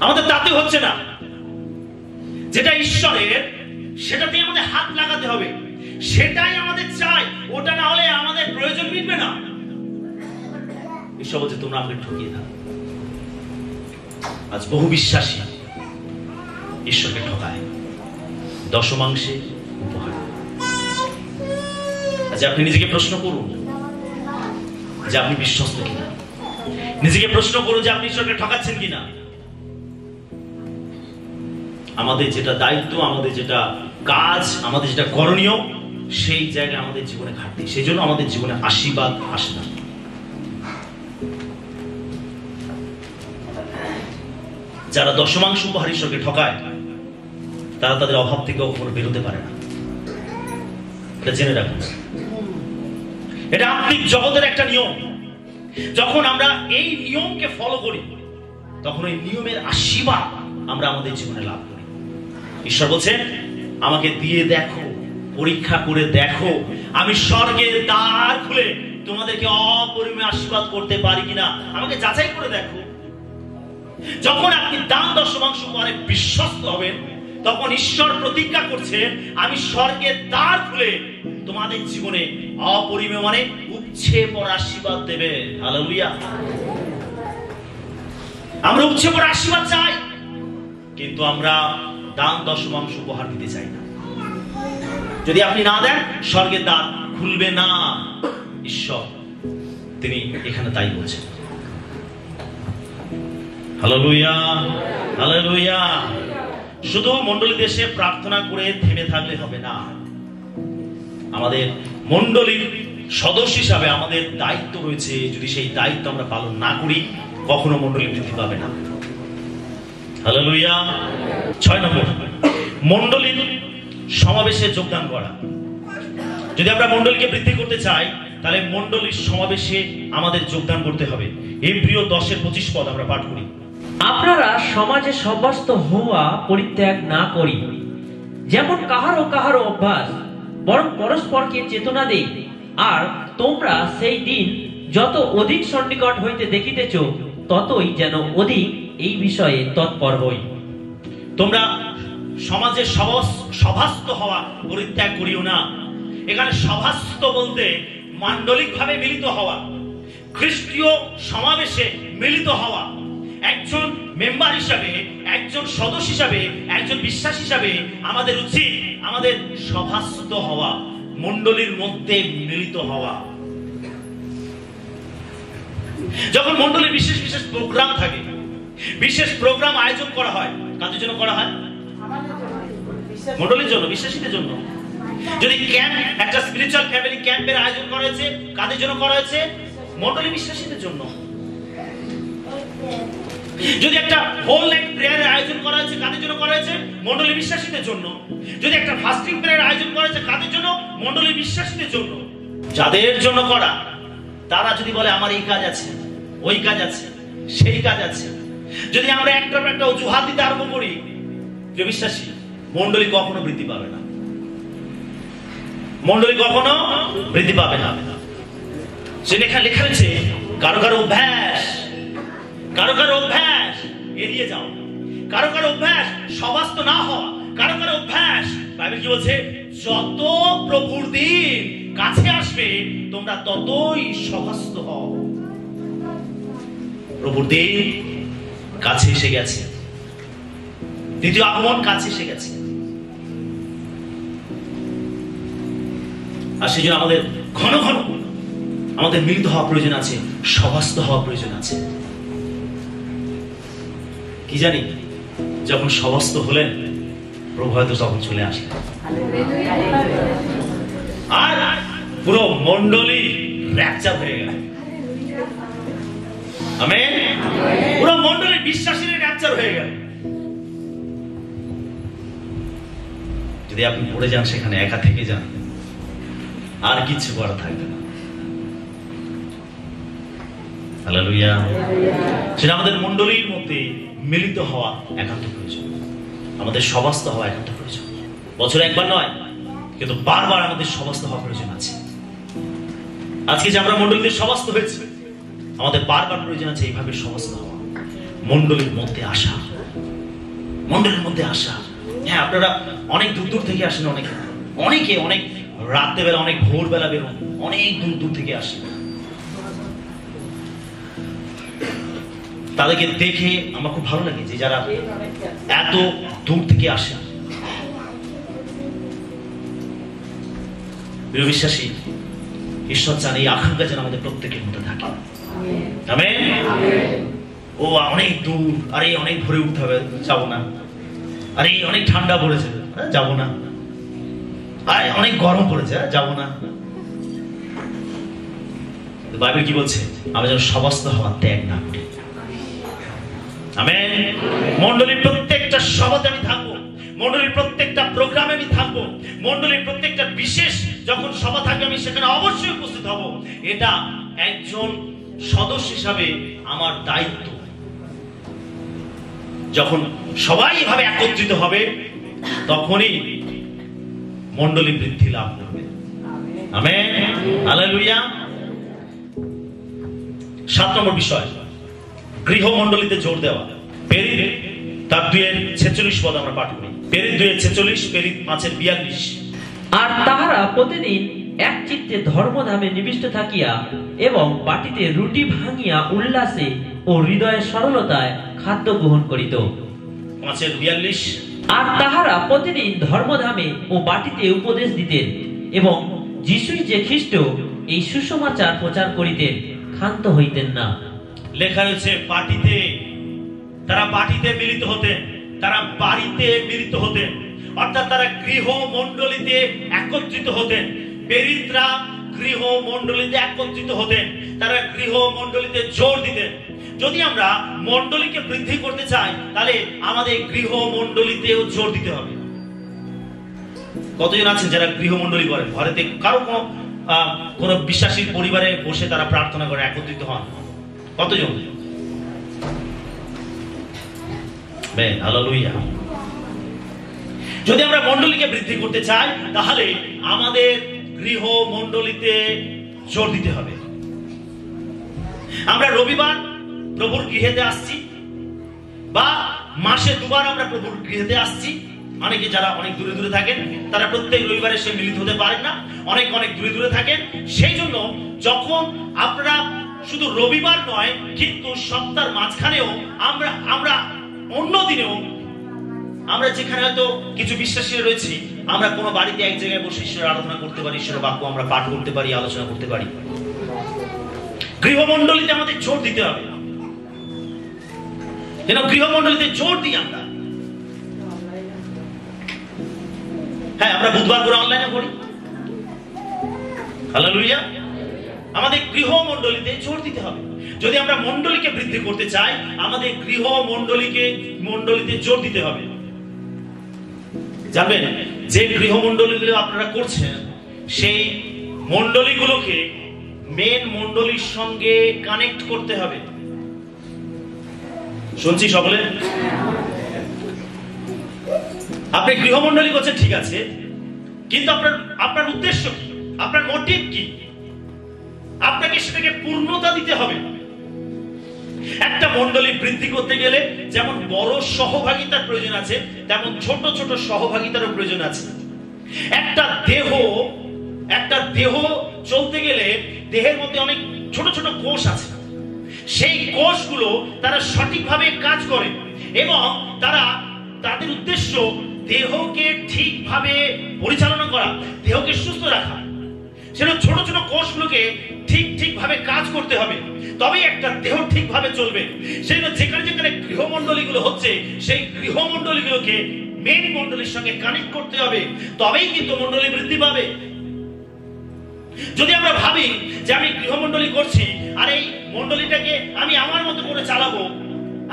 আমাদের তাতে হচ্ছে না। যেটা ঈশ্বরের, সেটাতেই আমাদের হাত লাগাতে হবে, সেটাই আমাদের চাই। ওটা না হলে আমাদের প্রয়োজন মিটবে না। ঈশ্বর বলছে তোমরা আমাকে ঠকিয়ে থাকো। আজ বহু বিশ্বাসী ঈশ্বরকে ঠকায় দশমাংশে, উপহার। আজ আপনি নিজেকে প্রশ্ন করুন যে আপনি বিশ্বস্ত কিনা। নিজেকে প্রশ্ন করুন যে আপনি ঈশ্বরকে ঠকাচ্ছেন কিনা। আমাদের যেটা দায়িত্ব, আমাদের যেটা কাজ, আমাদের যেটা করণীয়, সেই জায়গায় আমাদের জীবনে ঘাটতি। সেই জন্য আমাদের জীবনে আশীর্বাদ আসে না। যারা দশমাংশ উপহার ঈশ্বরকে ঠকায়, তারা তাদের অভাব থেকে কখনো বেরোতে পারে না। এটা জেনে রাখুন। এটা আত্মিক জগতের একটা নিয়ম। যখন আমরা এই নিয়মকে ফলো করি, তখন এই নিয়মের আশীর্বাদ আমরা আমাদের জীবনে লাভ করি। ঈশ্বর বলছেন আমাকে দিয়ে দেখো, পরীক্ষা করে দেখো, আমি স্বর্গের দ্বার খুলে তোমাদেরকে অপরিমেয় আশীর্বাদ করতে পারি কিনা, আমাকে যাচাই করে দেখো। যখন আপনি দান, দশমাংশ উপহারে বিশ্বস্ত হবেন, তখন ঈশ্বর প্রতিজ্ঞা করছেন আমি স্বর্গের দ্বার খুলে তোমাদের জীবনে অপরিমেয়, মানে উপচে পড়া আশীর্বাদ দেবে। হালেলুয়া। আমরা উপচে পড়া আশীর্বাদ চাই, কিন্তু আমরা দান দশমাংশ উপহার দিতে চাই না। যদি আপনি না দেন, স্বর্গের দ্বার খুলবে না। ঈশ্বর তিনি এখানে তাই বলছেন। Hallelujah, hallelujah. শুধু মণ্ডলীতে এসে প্রার্থনা করে থেমে থাকলে হবে না। আমাদের মণ্ডলীর সদস্য হিসাবে আমাদের দায়িত্ব রয়েছে। যদি সেই দায়িত্ব আমরা পালন না করি, কখনো মণ্ডলী বৃদ্ধি পাবে না। হালেলুয়া। 6 নম্বর, মণ্ডলীর সমাবেশে যোগদান করা। যদি আমরা মণ্ডলীকে বৃদ্ধি করতে চাই, তাহলে মণ্ডলীর সমাবেশে আমাদের যোগদান করতে হবে। এব্রিয় 10:25 পদ আমরা পাঠ করি। আপনারা সমাজে সভ্যস্ত হওয়া পরিত্যাগ না করি, যেমন কাহারও কাহারও অভ্যাস, বরং পরস্পরকে চেতনা দেই। আর তোমরা সেই দিন যত অধিক সন্নিকট হইতে দেখিতেছ, ততই যেন অধিক এই বিষয়ে তৎপর হই। তোমরা সমাজে সভাস্থ হওয়া পরিত্যাগ করিও না। এখানে সভাস্থ বলতে মান্ডলিক ভাবে মিলিত হওয়া, খ্রিস্টীয় সমাবেশে মিলিত হওয়া। একজন মেম্বার হিসাবে, একজন সদস্য হিসাবে, একজন বিশ্বাস হিসাবে আমাদের উচিত আমাদের সভাস্থ হওয়া, মণ্ডলীর মধ্যে মিলিত হওয়া। যখন মণ্ডলীর বিশেষ বিশেষ প্রোগ্রাম থাকে, বিশেষ প্রোগ্রাম আয়োজন করা হয়, কাদের জন্য করা হয়? মণ্ডলীর জন্য, বিশ্বাসীদের জন্য। যদি ক্যাম্প, একটা স্পিরিচুয়াল ফ্যামিলি ক্যাম্পের আয়োজন করা হয়েছে, কাদের জন্য করা হয়েছে? মণ্ডলী বিশ্বাসীদের জন্য। যদি একটা হোল নাইট প্রেয়ারের আয়োজন করা হয়েছে, কাদের জন্য করা হয়েছে? মণ্ডলী বিশ্বাসীদের জন্য। যদি একটা ফাস্টিং প্রেয়ার আয়োজন করা হয়েছে, কাদের জন্য? মণ্ডলী বিশ্বাসীদের জন্য। যাদের জন্য করা, তারা যদি বলে আমার এই কাজ আছে, ওই কাজ আছে, সেই কাজ আছে, যদি আমরা একটা অজুহাত দিতে আরম্ভ করি, যে বিশ্বাসী, মণ্ডলী কখনো বৃদ্ধি পাবে না। মণ্ডলী কখনো বৃদ্ধি পাবে না। সে লেখা রয়েছে, কারো কারো অভ্যাস, কারো কারো অভ্যাস এড়িয়ে যাও, কারো কারো অভ্যাস সভাস্থ না হওয়া, কারো কারো অভ্যাস, বাইবেল কি বলছে? যত প্রভুর দিন কাছে আসবে, তোমরা ততই সভাস্থ হও। প্রভুর দিন কাছে এসে গেছে, দ্বিতীয় আগমন কাছে এসে গেছে। আর সেই জন্য আমাদের ঘন ঘন আমাদের মিলিত হওয়া প্রয়োজন আছে, সভাস্থ হওয়া প্রয়োজন আছে। কি জানি, যখন সভাস্থ হলেন, প্রভু হয়তো তখন চলে আসলেন, আর পুরো মণ্ডলী র্যাপচার হয়ে গেল। আমেন। পুরো মণ্ডলী বিশ্বাসীরা র্যাপচার হয়ে গেল। যদি আপনি পড়ে যান, সেখানে একা থেকে যান, আর কিছু করা থাকবে না। হালেলুয়া। সেটা আমাদের মণ্ডলীর মধ্যে মিলিত হওয়া একান্ত প্রয়োজন, আমাদের সভাস্থ হওয়া একান্ত প্রয়োজন। বছরে একবার নয়, কিন্তু বারবার আমাদের সভাস্থ হওয়া প্রয়োজন আছে। আজকে যে আমরা মণ্ডলীতে সভাস্থ হয়েছি, আমাদের বারবার প্রয়োজন আছে এইভাবে সভাস্থ হওয়া, মণ্ডলীর মধ্যে আসা, মণ্ডলীর মধ্যে আসা। হ্যাঁ, আপনারা অনেক দূর দূর থেকে আসেন, অনেকে অনেক রাত্রেবেলা, অনেক ভোরবেলা বেরোন, অনেক দূর দূর থেকে আসেন। তাদেরকে দেখে আমার খুব ভালো লাগে, যে যারা এত দূর থেকে আসে। প্রিয় বিশ্বাসী, ঈশ্বর চান এই আকাঙ্ক্ষা যেন আমাদের প্রত্যেকের মধ্যে থাকে। আমেন। ও অনেক দূর, আরে অনেক ভোরে উঠতে হবে, যাবো না। আরে অনেক ঠান্ডা পড়েছে, যাবো না। আরে অনেক গরম পড়েছে, যাবো না। বাইবেল কি বলছে? আমরা যেন সভাস্থ হওয়া ত্যাগ না করি। আমেন। মণ্ডলীর প্রত্যেকটা সভাতে আমি থাকবো, মণ্ডলীর প্রত্যেকটা প্রোগ্রামে আমি থাকবো, মণ্ডলীর প্রত্যেকটা বিশেষ যখন সভা থাকবে, আমি সেখানে অবশ্যই উপস্থিত হব। এটা একজন সদস্য হিসাবে আমার দায়িত্ব। যখন সবাই এভাবে একত্রিত হবে, তখনই মণ্ডলী বৃদ্ধি লাভ করবে। আমেন। হালেলুয়া। 7 নম্বর বিষয়, গৃহমণ্ডলীতে জোর দেওয়া। পেরিত তার 2:46 পদ আমরা পাঠ করি। পেরিত 2:46, পেরিত 5:42। আর তাহারা প্রতিদিন এক চিত্তে ধর্মধামে নিবিষ্ট থাকিয়া এবং বাটিতে রুটি ভাঙিয়া উল্লাসে ও হৃদয়ের সরলতায় খাদ্য গ্রহণ করিত। 5:42। আর তাহারা প্রতিদিন ধর্মধামে ও বাটিতে উপদেশ দিতেন এবং যিশুই যে খ্রিস্ট এই সুসমাচার প্রচার করিতেন, ক্ষান্ত হইতেন না। লেখা রয়েছে পাটিতে, তারা পাটিতে মিলিত হতেন, তারা বাড়িতে মিলিত হতেন, অর্থাৎ তারা গৃহ মণ্ডলীতে একত্রিত হতেন। প্রেরিতরা গৃহ মণ্ডলীতে একত্রিত হতেন, তারা গৃহ মণ্ডলীতে জোর দিতেন। যদি আমরা মণ্ডলীকে বৃদ্ধি করতে চাই তাহলে আমাদের গৃহ মণ্ডলীতেও জোর দিতে হবে। কতজন আছেন যারা গৃহ মণ্ডলী করেন? ঘরেতে কারো কোন বিশ্বাসীর পরিবারে বসে তারা প্রার্থনা করে, একত্রিত হন? কতজন? হালেলুয়া। যদি আমরা মণ্ডলীকে বৃদ্ধি করতে চাই তাহলে আমাদের গৃহ মণ্ডলীতে জোর দিতে হবে। আমরা রবিবার প্রভুর গৃহেতে আসছি, বা মাসে দুবার আমরা প্রভুর গৃহেতে আসছি। অনেকে যারা অনেক দূরে দূরে থাকেন তারা প্রত্যেক রবিবারে সে মিলিত হতে পারেন না, অনেক অনেক দূরে দূরে থাকেন। সেই জন্য যখন আপনারা শুধু রবিবার নয় কিন্তু সপ্তাহের মাঝখানেও আমরা অন্য দিনেও আমরা যেখানে হয়তো কিছু বিশ্বাসী রয়েছি, আমরা কোনো বাড়িতে এক জায়গায় বসে ঈশ্বরের আরাধনা করতে পারি, ঈশ্বরের বাক্য আমরা পাঠ করতে পারি, আলোচনা করতে পারি। গৃহমণ্ডলীতে আমাদের জোর দিতে হবে। কেন গৃহমণ্ডলীতে জোর দিই আমরা? হ্যাঁ, আমরা বুধবার করে অনলাইনে করি। হালেলুয়া। আমাদের গৃহ মণ্ডলীতে জোর দিতে হবে। যদি আমরা মণ্ডলীকে বৃদ্ধি করতে চাই আমাদের গৃহ মণ্ডলীতে জোর দিতে হবে। জানবেন যে গৃহ মণ্ডলীগুলো আপনারা করছেন সেই মণ্ডলীগুলোকে মেন মণ্ডলীর সঙ্গে কানেক্ট করতে হবে। শুনছি সকলে? আপনি গৃহমণ্ডলী করছেন, ঠিক আছে, কিন্তু আপনার উদ্দেশ্য কি? আপনার মোটিভ কি? আপনাকে সেটাকে পূর্ণতা দিতে হবে। একটা মণ্ডলী বৃদ্ধি করতে গেলে যেমন বড় সহভাগিতার প্রয়োজন আছে, তেমন ছোট ছোট সহভাগিতারও প্রয়োজন আছে। একটা দেহ চলতে গেলে দেহের মধ্যে অনেক ছোট ছোট কোষ আছে। সেই কোষগুলো তারা সঠিকভাবে কাজ করে এবং তাদের উদ্দেশ্য দেহকে ঠিকভাবে পরিচালনা করা, দেহকে সুস্থ রাখা। সেটা ছোট ছোট কোষগুলোকে ঠিকভাবে কাজ করতে হবে, তবেই একটা দেহ ঠিকভাবে চলবে। সেই জন্য যেখানে যেখানে গৃহমণ্ডলীগুলো হচ্ছে সেই গৃহমণ্ডলীগুলোকে মেন মণ্ডলীর সঙ্গে কানেক্ট করতে হবে, তবেই কিন্তু মণ্ডলী বৃদ্ধি পাবে। যদি আমরা ভাবি যে আমি গৃহমণ্ডলী করছি আর এই মণ্ডলীটাকে আমি আমার মতো করে চালাবো,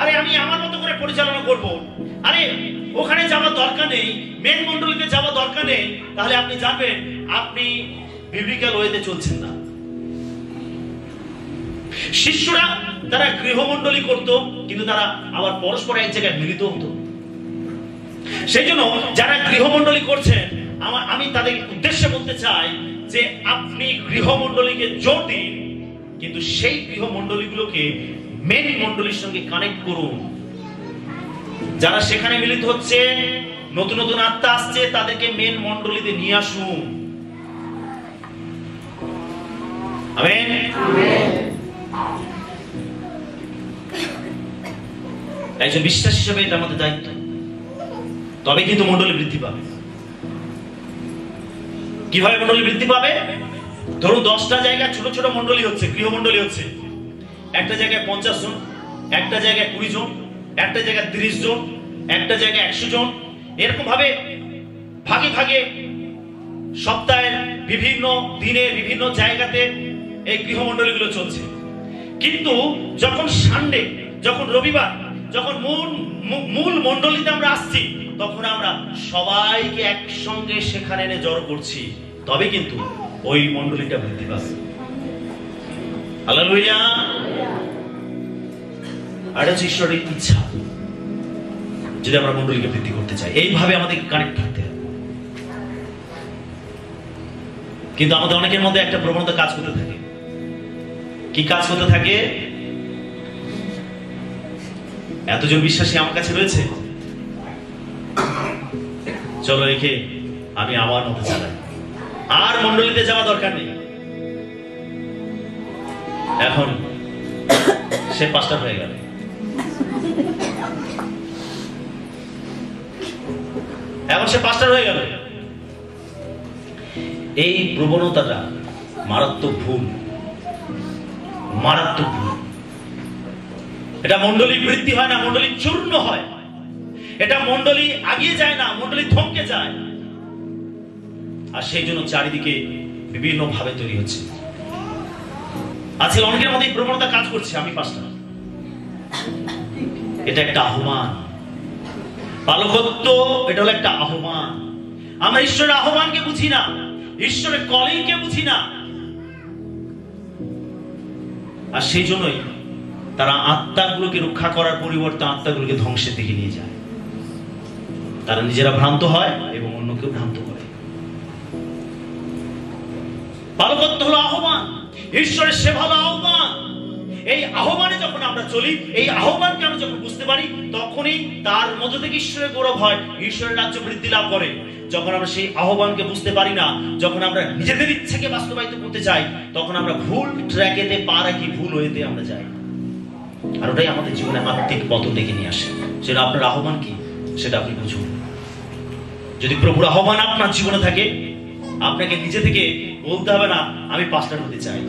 আরে আমি আমার মতো করে পরিচালনা করব, আরে ওখানে যাওয়ার দরকার নেই, মেন মণ্ডলীতে যাওয়ার দরকার নেই, তাহলে আপনি জানবেন আপনি বিবলিক্যাল ওয়েতে চলছেন না। শিষ্যরা তারা গৃহমণ্ডলী করত, কিন্তু তারা আবার পরস্পর এক জায়গায় মিলিত হতো। সেই জন্য যারা গৃহমণ্ডলী করছেন আমি তাদের উদ্দেশ্যে বলতে চাই যে আপনি গৃহমণ্ডলীকে জোর দিন, কিন্তু সেই গৃহমণ্ডলীগুলোকে মেন মণ্ডলীর সঙ্গে কানেক্ট করুন। যারা সেখানে মিলিত হচ্ছে, নতুন নতুন আত্মা আসছে, তাদেরকে মেন মণ্ডলীতে নিয়ে আসুন। আমেন। একজন বিশ্বাস হিসেবে এটা আমাদের দায়িত্ব, তবে কিন্তু মণ্ডলী বৃদ্ধি পাবে। কিভাবে মণ্ডলী বৃদ্ধি পাবে? ধরুন 10টা জায়গায় ছোট ছোট মণ্ডলী হচ্ছে, গৃহমণ্ডলী হচ্ছে। একটা জায়গায় 50 জন, একটা জায়গায় 20 জন, একটা জায়গায় 30 জন, একটা জায়গায় 100 জন। এরকম ভাবে ভাগে ভাগে সপ্তাহের বিভিন্ন দিনে বিভিন্ন জায়গাতে এই গৃহমণ্ডলীগুলো চলছে। কিন্তু যখন সানডে, যখন রবিবার, যখন মূল মণ্ডলীতে আমরা আসছি, তখন আমরা সবাইকে একসঙ্গে সেখানে এনে জড়ো করছি, তবে কিন্তু ওই মণ্ডলীটা বৃদ্ধি পাবে। হালেলুয়া। আর হচ্ছে ঈশ্বরের ইচ্ছা, যদি আমরা মণ্ডলীকে বৃদ্ধি করতে চাই এইভাবে আমাদের কানেক্ট থাকতে হবে। কিন্তু আমাদের অনেকের মধ্যে একটা প্রবণতা কাজ করতে থাকে। কি কাজ করতে থাকে? এতজন বিশ্বাসী আমার কাছে রয়েছে, চলো রেখে আমি আমার মতো চালাই, আর মণ্ডলীতে যাওয়া দরকার নেই। এখন সে পাস্টার হয়ে গেল। এখন সে পাস্টার হয়ে গেল। এই প্রবণতাটা মারাত্মক ভুল, মারাত্মক ভুল। এটা মণ্ডলী বৃদ্ধি হয় না, মণ্ডলী চূর্ণ হয়। এটা মণ্ডলী আগিয়ে যায় না, মণ্ডলী থমকে যায়। আর সেই জন্য চারিদিকে বিভিন্ন ভাবে তৈরি হচ্ছে। আজকে অনেকের মধ্যে এই প্রবণতা কাজ করছে, আমি পাস্টার। এটা একটা আহ্বান। পালকত্ব এটা হলো একটা আহ্বান। আমরা ঈশ্বরের আহ্বানকে বুঝি না, ঈশ্বরের কলিংকে বুঝি না। আর সেই জন্যই তারা আত্মাগুলোকে রক্ষা করার পরিবর্তে আত্মাগুলোকে ধ্বংসের দিকে নিয়ে যায়। তারা নিজেরা ভ্রান্ত হয় এবং অন্যকেও ভ্রান্ত করে। পালকত্ব হলো আহ্বান, ঈশ্বরের সেবা হলো আহ্বান। এই আহ্বানে যখন আমরা চলি, এই আহ্বানকে আমরা যখন বুঝতে পারি, তখনই তার মধ্য থেকে ঈশ্বরের গৌরব হয়, ঈশ্বরের রাজ্য বৃদ্ধি লাভ করে। যখন আমরা সেই আহ্বানকে বুঝতে পারি না, যখন আমরা নিজেদের ইচ্ছাকে বাস্তবায়িত করতে চাই, তখন আমরা ভুল ট্র্যাকেতে পা রাখি, ভুল ওয়েতে আমরা যাই। আর ওটাই আমাদের জীবনে আত্মিক পতন ডেকে নিয়ে আসে। সেটা আপনার আহ্বান কি, সেটা আপনি বুঝুন। যদি প্রভুর আহ্বান আপনার জীবনে থাকে, আপনাকে নিজে থেকে বলতে হবে না আমি পাস্টার হতে চাই।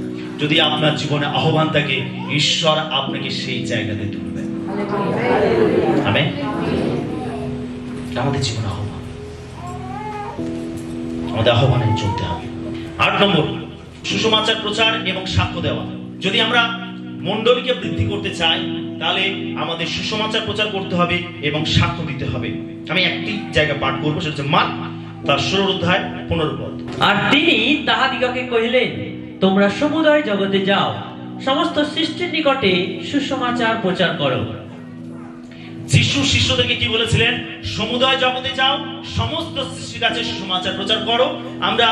যদি আপনার জীবনে আহ্বান থাকে, ঈশ্বর আপনাকে সেই জায়গাতে তুলবে। আমেন। আমাদের জীবনে আহ্বান, আমাদের আহ্বানে চলতে হবে। 8 নম্বর, সুসমাচার প্রচার এবং সাক্ষ্য দেওয়া। যদি আমরা মণ্ডলীকে বৃদ্ধি করতে চাই, তাহলে আমাদের সুসমাচার প্রচার করতে হবে এবং সাক্ষ্য দিতে হবে। আমি একটি জায়গা পাঠ করবো, সেটা হচ্ছে মার্ক তার 16 অধ্যায় 15 পদ। আর তিনি তাহাদিগকে কহিলেন, তোমরা সমুদয় জগতে যাও, সমস্ত সৃষ্টির নিকটে সুসমাচার প্রচার করো। যিশু শিষ্যদেরকে কি বলেছিলেন? সমুদয় জগতে যাও, সমস্ত সৃষ্টির কাছে সুসমাচার প্রচার করো। আমরা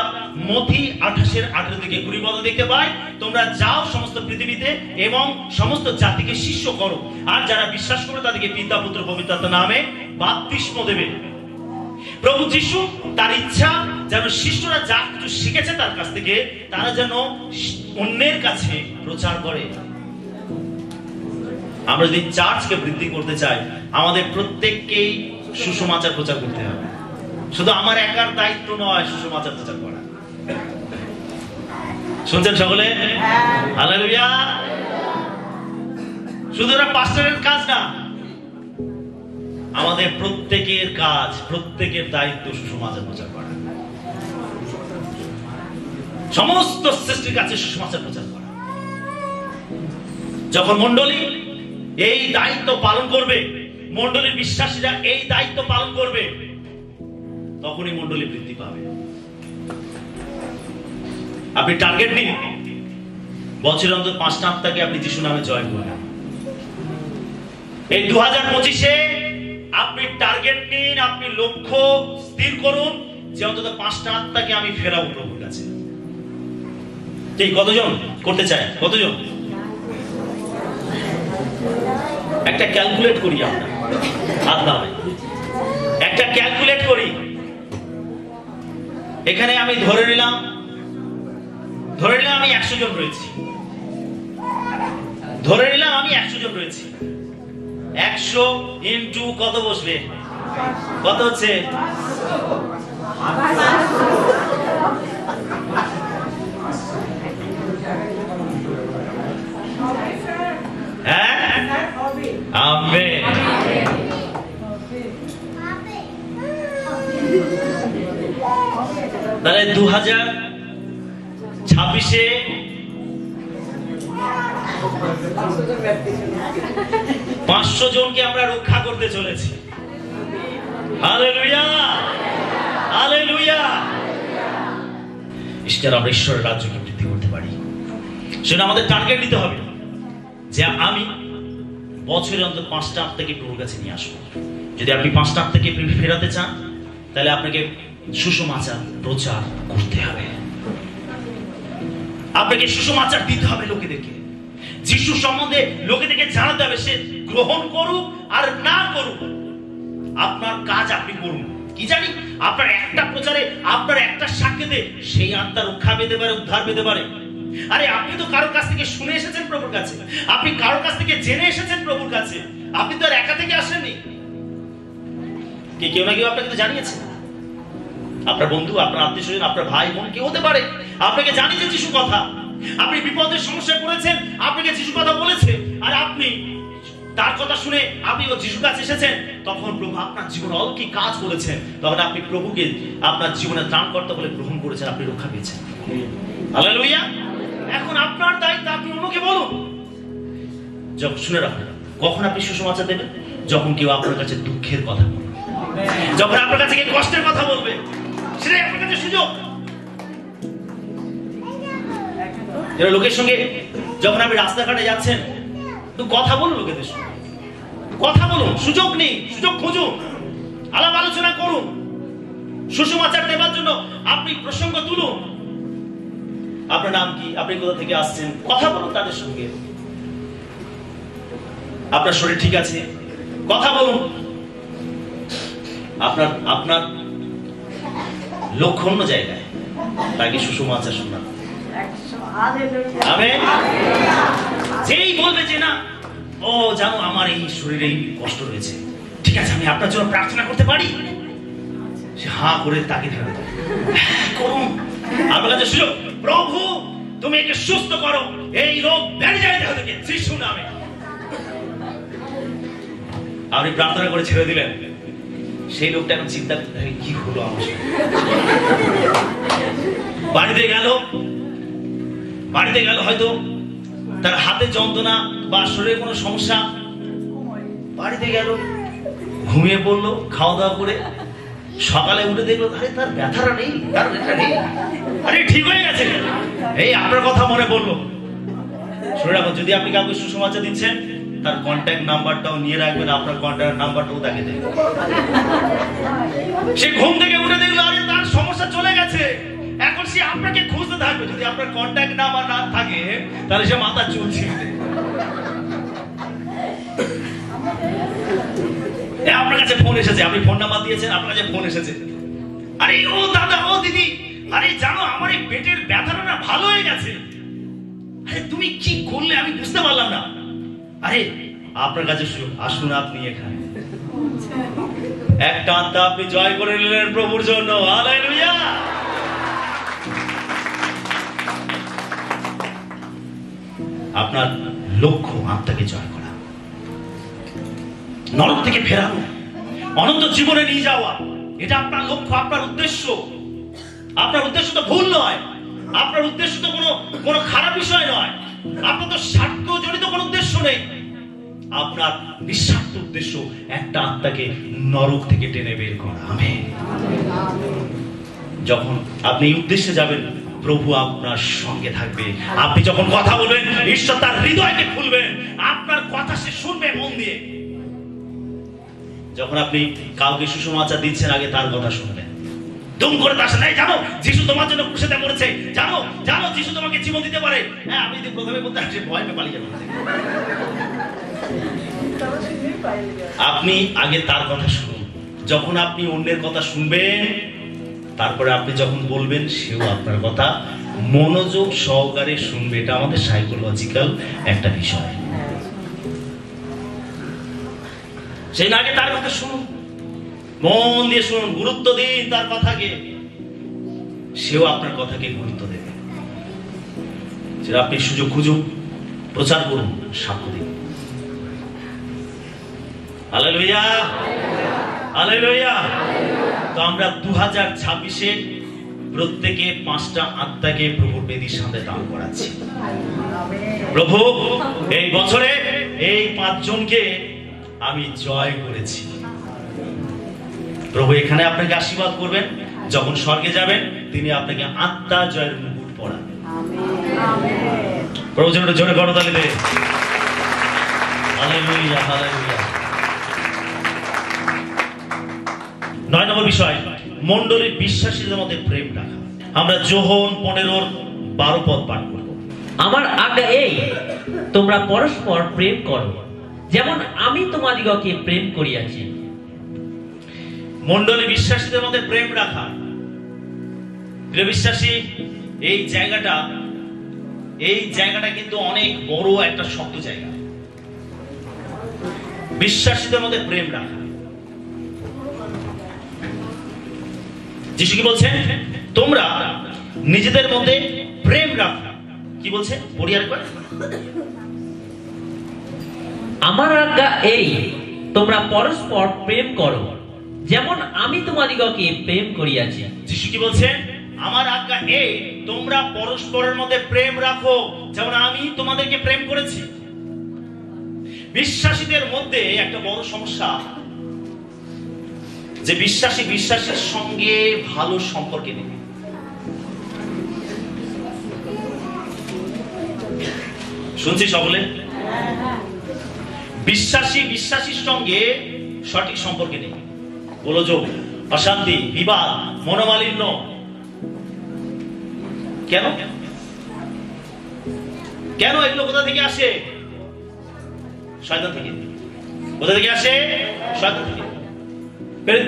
মথি 28:18 থেকে 20 পদ দেখতে পাই, তোমরা যাও সমস্ত পৃথিবীতে এবং সমস্ত জাতিকে শিষ্য করো, আর যারা বিশ্বাস করে তাদেরকে পিতা পুত্র পবিত্র আত্মার নামে বাপ্তিস্ম দেবে। প্রভু যিশু তার ইচ্ছা যেন শিষ্যরা যা কিছু শিখেছে তার কাছ থেকে, তারা যেন অন্যের কাছে প্রচার করে। আমরা যদি চার্চকে বৃদ্ধি করতে চাই, আমাদের প্রত্যেককেই সুসমাচার প্রচার করতে হবে। শুধু আমার একার দায়িত্ব নয় সুসমাচার প্রচার করা। শুনছেন সকলে? হালেলুয়া। শুধু এটা পাস্টরের কাজ না, আমাদের প্রত্যেকের কাজ, প্রত্যেকের দায়িত্ব সুসমাচার প্রচার করা। সমস্ত সৃষ্টির কাছে সুসমাচার প্রচার করা। যখন মণ্ডলী এই দায়িত্ব পালন করবে, মণ্ডলীর বিশ্বাসীরা এই দায়িত্ব পালন করবে, তখনই মণ্ডলী বৃদ্ধি পাবে। আপনি টার্গেট নিন, বছরে অন্তত 5টা আত্মাকে আপনি যিশু নামে জয় করবেন। এই 2025-এ আপনি টার্গেট নিন, আপনি লক্ষ্য স্থির করুন যে অন্তত 5টা আত্মাকে আমি ফেরাবো প্রভুর কাছে। ঠিক কতজন করতে চায়? কতজন? একটা ক্যালকুলেট করি, আমরা হাত নামে একটা ক্যালকুলেট করি। এখানে আমি ধরে নিলাম আমি 100 জন রয়েছি। ধরে নিলাম আমি 100 জন রয়েছি। 100 ইন্টু কত বসবে? কত হচ্ছে? হ্যাঁ, আমেন। তাহলে 2026-এ 500 জনকে আমরা রক্ষা করতে চলেছি। Hallelujah, hallelujah. আমরা ঈশ্বরের রাজ্যকে বৃদ্ধি করতে পারি, সেটা আমাদের টার্গেট নিতে হবে যে আমি বছরে অন্তত 5টা আত্মাকে প্রভুর কাছে নিয়ে আসবো। যদি আপনি 5টা আত্মাকে ফেরাতে চান, তাহলে আপনাকে সুসমাচার প্রচার করতে হবে। আপনাকে সুসমাচার দিতে হবে লোকেদেরকে। যিশু সম্বন্ধে লোকেদেরকে জানাতে হবে। সে গ্রহণ করুক আর না করুক, আপনার কাজ আপনি করুন। কি জানি আপনার একটা প্রচারে, আপনার একটা সাক্ষাতে সেই আত্মা রক্ষা পেতে পারে, উদ্ধার পেতে পারে। আরে আপনি তো কারোর কাছ থেকে শুনে এসেছেন প্রভুর কাছে, আপনি কারোর কাছ থেকে জেনে এসেছেন প্রভুর কাছে। আপনি তো আর একা থেকে আসেননি, কেউ না কেউ আপনাকে তো জানিয়েছে। আপনার বন্ধু, আপনার আত্মীয় স্বজন, আপনার ভাই বোন কেউ হতে পারে, আপনাকে জানিয়েছে যিশু কথা, আপনি বিপদের সমস্যায় পড়েছেন, আপনাকে যিশু কথা বলেছে, আর আপনি তার কথা শুনে আপনি যিশুর কাছে এসেছেন, তখন প্রভু আপনার জীবনে অলৌকিক কাজ করেছেন, তখন আপনি প্রভুকে আপনার জীবনে ত্রাণকর্তা বলে গ্রহণ করেছেন, আপনি রক্ষা পেয়েছেন। হালেলুয়া। এখন আপনার দায়িত্ব, আপনি অন্যকে বলুন। যখন শুনে রাখুন, কখন আপনি সুসমাচার দেবেন? যখন কেউ আপনার কাছে দুঃখের কথা বলবে, যখন আপনার কাছে কেউ কষ্টের কথা বলবে, সেটাই আপনার কাছে সুযোগ। লোকের সঙ্গে যখন আপনি রাস্তাঘাটে যাচ্ছেন, তো কথা বলুন, লোকেদের সঙ্গে কথা বলুন, সুযোগ নেই, সুযোগ খুঁজুন, আলাপ আলোচনা করুন, সুসমাচার দেওয়ার জন্য আপনি প্রসঙ্গ তুলুন। আপনার নাম কি, আপনি কোথা থেকে আসছেন, কথা বলুন তাদের সঙ্গে। আপনার শরীর ঠিক আছে, কথা বলুন। আপনার লক্ষ্য অন্য জায়গায়, তাকে সুসমাচার শোনা। আমেন। যেই বলবে যে না, ও জানো আমার এই শরীরে এই কষ্ট রয়েছে, ঠিক আছে আমি আপনার জন্য প্রার্থনা করতে পারি, সে হাঁ করে তাকে ধরে করুন। আপনার কাছে সুযোগ, প্রভু তুমি একে সুস্থ করো, এই রোগ বেড়ে যায় দেহ থেকে যিশু নামে। আপনি প্রার্থনা করে ছেড়ে দিলেন, সেই লোকটা এখন চিন্তা করতে থাকে কি হলো আমার সাথে। বাড়িতে গেল হয়তো তার হাতে যন্ত্রণা বা শরীরে কোনো সমস্যা, বাড়িতে গেল, ঘুমিয়ে পড়লো, খাওয়া দাওয়া করে সকালে উঠে দেখলো আরে তার ব্যথাটা নেই, তার ব্যথা নেই, আরে ঠিক হয়ে গেছে। এই আপনার কথা মনে পড়লো। শুনে রাখুন, যদি আপনি কাউকে সুসমাচার দিচ্ছেন, তার কন্ট্যাক্ট নাম্বারটাও নিয়ে রাখবেন, আপনার কন্ট্যাক্ট নাম্বারটাও তাকে দেবেন। সে ঘুম থেকে উঠে দেখলো আরে তার সমস্যা চলে গেছে, এখন সে আপনাকে খুঁজতে থাকবে। যদি আপনার কন্ট্যাক্ট নাম্বার না থাকে, তাহলে সে মাথা চুল ছিঁড়বে। আপনার কাছে ফোন এসেছে, আপনি ফোন নাম্বার দিয়েছেন, আপনার কাছে ফোন এসেছে, আরে ও দাদা, ও দিদি, আরে জানো আমার এই পেটের ব্যথাটা না ভালো হয়ে গেছে, আরে তুমি কি করলে আমি বুঝতে পারলাম না। আরে আপনার কাছে আসুন, আপনি এখানে একটা আত্মা আপনি জয় করে নিলেন প্রভুর জন্য। হালেলুয়া। আপনার লক্ষ্য আত্মাকে জয় করা, নরক থেকে ফেরানো, অনন্ত জীবনে নিয়ে যাওয়া, এটা আপনার লক্ষ্য, আপনার উদ্দেশ্য। আপনার উদ্দেশ্য তো ভুল নয়, আপনার উদ্দেশ্য তো কোনো খারাপ বিষয় নয়, আপনার তো স্বার্থ জড়িত কোনো উদ্দেশ্য নেই। আপনার নিঃস্বার্থ উদ্দেশ্য একটা আত্মাকে নরক থেকে টেনে বের করা। আমেন। যখন আপনি এই উদ্দেশ্যে যাবেন, প্রভু আপনার সঙ্গে থাকবে। আপনি যখন কথা বলবেন, ঈশ্বর তার হৃদয়কে খুলবেন, আপনার কথা সে শুনবে মন দিয়ে। যখন আপনি কাউকে সুসমাচার দিচ্ছেন, আগে তার কথা শুনবেন, দুম করে তার সাথে, জানো যিশু তোমার জন্য ক্রুশে মরেছে, জানো জানো যিশু তোমাকে জীবন দিতে পারে। হ্যাঁ, আপনি যদি প্রথমে বলতে সে ভয় পেয়ে পালিয়ে যাবেন। আপনি আগে তার কথা শুনুন। যখন আপনি অন্যের কথা শুনবেন, তারপরে আপনি যখন বলবেন, সেও আপনার কথা মনোযোগ সহকারে শুনবে। এটা আমাদের সাইকোলজিক্যাল একটা বিষয়। সেই আগে তার কথা শুনুন, মন দিয়ে শুনুন, গুরুত্ব দিন তার কথাকে, সেও আপনার কথাকে গুরুত্ব দেবে। সেটা আপনি সুযোগ খুঁজুন, প্রচার করুন, সাক্ষ্য দিন। Hallelujah, hallelujah. তো আমরা 2026-এ প্রত্যেকে 5টা আত্মাকে প্রভুর বেদির সামনে দান করাচ্ছি। প্রভু, এই বছরে এই 5 জনকে আমি জয় করেছি। প্রভু এখানে আপনাকে আশীর্বাদ করবেন, যখন স্বর্গে যাবেন তিনি আপনাকে আত্মা জয়ের মুকুট পরাবেন। প্রভু যেন জোরে করতালি দেয়। Hallelujah, hallelujah. 9 নম্বর বিষয়, মণ্ডলীর বিশ্বাসীদের মধ্যে প্রেম রাখা। আমরা যোহন 15:12 পদ পাঠ করব। আমার আজ্ঞা এই, তোমরা পরস্পর প্রেম করো, যেমন আমি তোমাদিগকে প্রেম করিয়াছি। মণ্ডলী বিশ্বাসীদের মধ্যে প্রেম রাখা। প্রিয় বিশ্বাসী, এই জায়গাটা কিন্তু অনেক বড় একটা শক্ত জায়গা। বিশ্বাসীদের মধ্যে প্রেম রাখা। যিশু কি বলছেন? তোমরা নিজেদের মধ্যে প্রেম রাখো। কি বলছে পড়ি আরেকবার। আমার আজ্ঞা এই, তোমরা পরস্পর প্রেম করো, যেমন আমি তোমাদিগকে প্রেম করিয়াছি। যিশু কি বলছেন? আমার আজ্ঞা এই, তোমরা পরস্পরের মধ্যে প্রেম রাখো, যেমন আমি তোমাদেরকে প্রেম করেছি। বিশ্বাসীদের মধ্যে একটা বড় সমস্যা, যে বিশ্বাসীর সঙ্গে ভালো সম্পর্কে নেই। শুনছি সকলে? বিশ্বাসীর সঙ্গে সঠিক সম্পর্কে নেই। গোলযোগ, অশান্তি, বিবাদ, মনোমালিন্য। কেন? কেন? এগুলো কোথা থেকে আসে? শয়তান থেকে। কোথা থেকে আসে? শয়তান থেকে।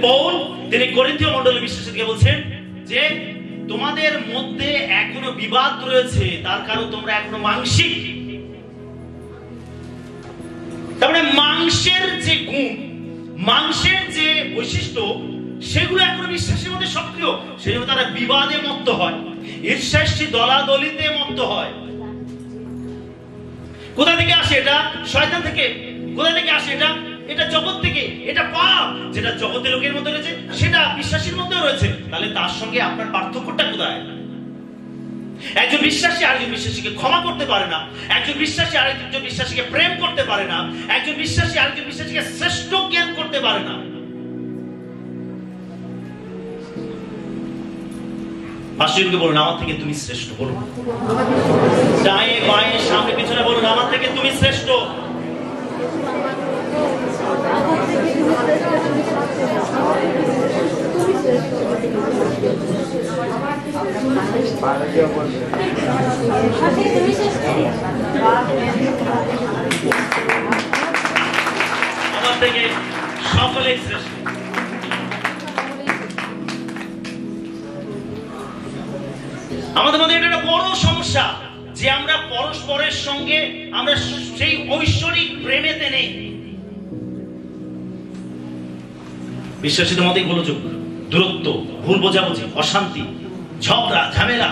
পৌল তিনি করিন্থীয় মণ্ডলী বিশ্বাসীকে বলছেন যে তোমাদের মধ্যে এখনো বিবাদ রয়েছে, তার কারণ তোমরা এখনো মাংসিক। তার মানে মাংসের যে গুণ, মাংসের যে বৈশিষ্ট্য, সেগুলো এখনো বিশ্বাসের মধ্যে সক্রিয়। সেই জন্য তারা বিবাদে মত্ত হয়, ঈর্ষাশী দলাদলিতে মত্ত হয়। কোথা থেকে আসে এটা? শয়তান থেকে। কোথা থেকে আসে এটা? এটা জগৎ থেকে। এটা পাপ, যেটা জগতের লোকের মধ্যে রয়েছে সেটা বিশ্বাসীর মধ্যেও রয়েছে। তাহলে তার সঙ্গে আপনার পার্থক্যটা কোথায়? একজন বিশ্বাসী আরেকজন বিশ্বাসীকে ক্ষমা করতে পারে না, একজন বিশ্বাসী আরেকজন বিশ্বাসীকে প্রেম করতে পারে না, একজন বিশ্বাসী আরেকজন বিশ্বাসীকে শ্রেষ্ঠ জ্ঞান করতে পারে না। পাশেরকে বলুন, আমার থেকে তুমি শ্রেষ্ঠ। বলুন, ডায়ে বায়ে সামনে পিছনে বলুন, আমার থেকে তুমি শ্রেষ্ঠ। আমার থেকে সকলেই শ্রেষ্ঠ। আমাদের মধ্যে এটা একটা বড় সমস্যা যে আমরা পরস্পরের সঙ্গে আমরা সেই ঐশ্বরিক প্রেমেতে নেই। বিশ্বাসীদের মধ্যে গোলযোগ, দূরত্ব, ভুল বোঝাবুঝি, অশান্তি, ঝগড়া, ঝামেলা।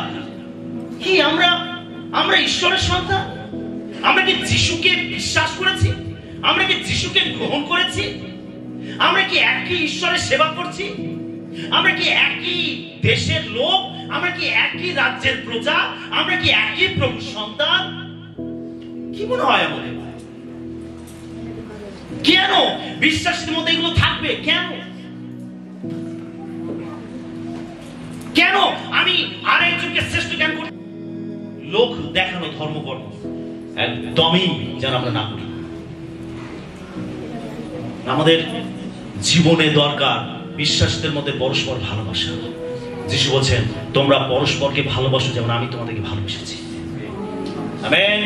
কি আমরা ঈশ্বরের সন্তান? আমরা কি যিশুকে বিশ্বাস করেছি? আমরা কি যিশুকে গ্রহণ করেছি? আমরা কি একই ঈশ্বরের সেবা করছি? আমরা কি একই দেশের লোক? আমরা কি একই রাজ্যের প্রজা? আমরা কি একই প্রভুর সন্তান? কি মনে হয় আমাদের? কেন বিশ্বাসীদের মধ্যে এগুলো থাকবে? কেন? কেন আমি আরেকজনকে শ্রেষ্ঠ জ্ঞান করি? লোক দেখানো ধর্মকর্ম একদমই যেন আমরা না করি। আমাদের জীবনে দরকার বিশ্বাসীদের মধ্যে পরস্পর ভালোবাসা। যিশু বলছেন, তোমরা পরস্পরকে ভালোবাসো যেমন আমি তোমাদেরকে ভালোবেসেছি। আমেন।